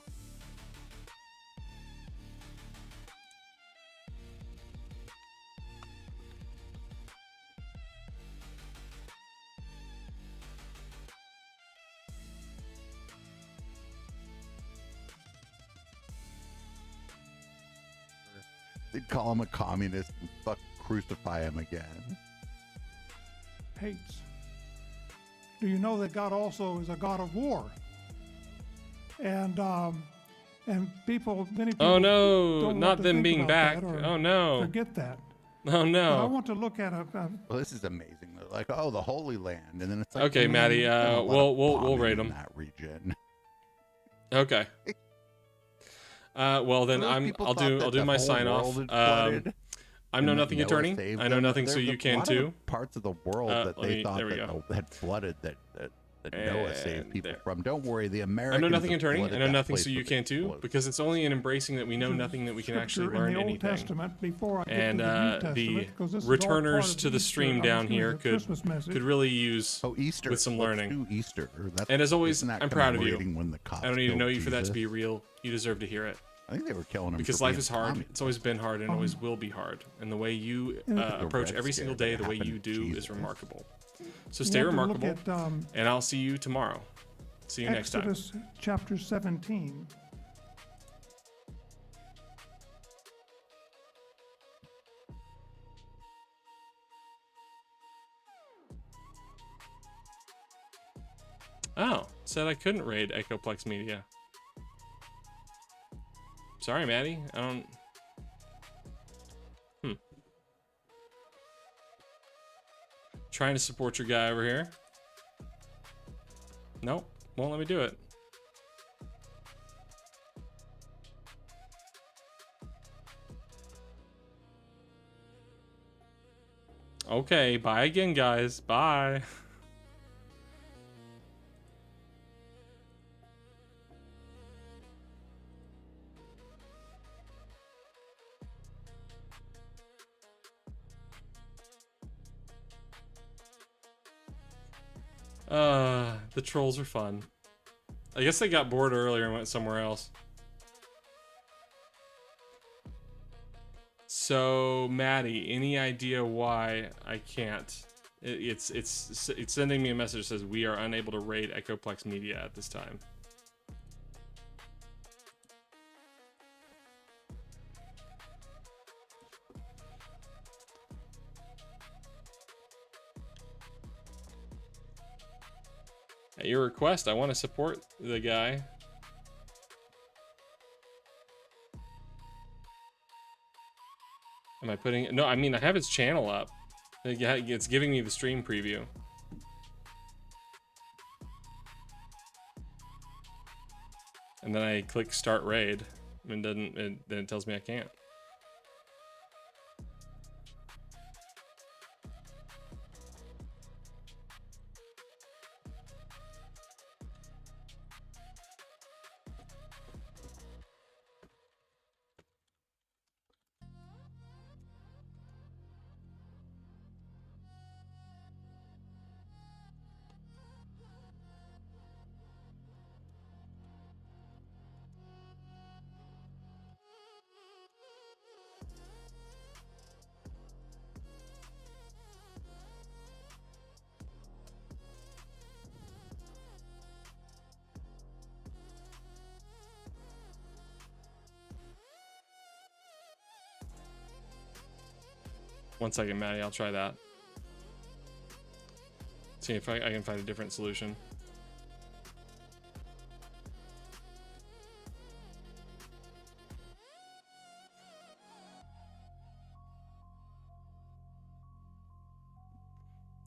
[SPEAKER 2] They'd call him a communist and crucify him again.
[SPEAKER 3] Hates. Do you know that God also is a God of war? And people, many people.
[SPEAKER 1] Oh no,
[SPEAKER 3] don't
[SPEAKER 1] not
[SPEAKER 3] want to
[SPEAKER 1] them
[SPEAKER 3] think
[SPEAKER 1] being
[SPEAKER 3] about
[SPEAKER 1] back.
[SPEAKER 3] that or
[SPEAKER 1] Oh no.
[SPEAKER 3] forget that.
[SPEAKER 1] Oh no.
[SPEAKER 3] But I want to look at
[SPEAKER 2] Well, this is amazing. They're like, oh, the Holy Land, and then it's like,
[SPEAKER 1] Okay, Maddie. We'll rate them.
[SPEAKER 2] That region.
[SPEAKER 1] Okay. Well then I'll do my sign off. I'm Know Nothing Attorney. I know nothing, so you can too.
[SPEAKER 2] Parts of the world that they thought that had flooded that Noah saved people from. Don't worry, the Americans.
[SPEAKER 1] I'm Know Nothing Attorney. I know nothing, so you can too. Because it's only in embracing that we know nothing that we can actually learn anything. And the returners to the stream down here could really use
[SPEAKER 2] Easter
[SPEAKER 1] with some learning.
[SPEAKER 2] Easter.
[SPEAKER 1] And as always, I'm proud of you. I don't need to know you for that to be real. You deserve to hear it.
[SPEAKER 2] I think they were killing him
[SPEAKER 1] because life is hard. It's always been hard and always will be hard. And the way you approach every single day, the way you do, is remarkable. So stay remarkable, and I'll see you tomorrow. See you next time.
[SPEAKER 3] Exodus chapter 17.
[SPEAKER 1] Oh, said I couldn't raid Echoplex Media. Sorry, Maddie. I don't... Trying to support your guy over here. Nope, won't let me do it. Okay, bye again, guys. Bye. The trolls are fun. I guess they got bored earlier and went somewhere else. So, Maddie, any idea why I can't? It's sending me a message that says we are unable to raid Echoplex Media at this time. At your request, I want to support the guy. Am I putting... No, I mean, I have his channel up. It's giving me the stream preview. And then I click start raid. And then it tells me I can't. One second, Maddie, I'll try that. See if I can find a different solution.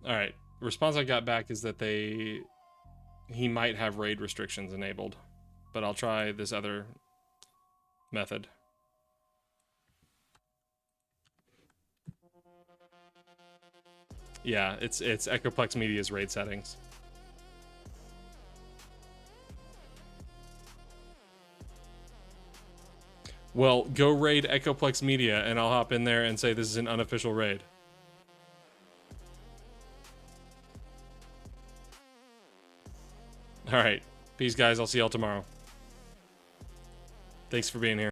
[SPEAKER 1] Alright, the response I got back is that he might have raid restrictions enabled, but I'll try this other method. Yeah, it's Echoplex Media's raid settings. Well, go raid Echoplex Media and I'll hop in there and say this is an unofficial raid. Alright, peace guys, I'll see y'all tomorrow. Thanks for being here.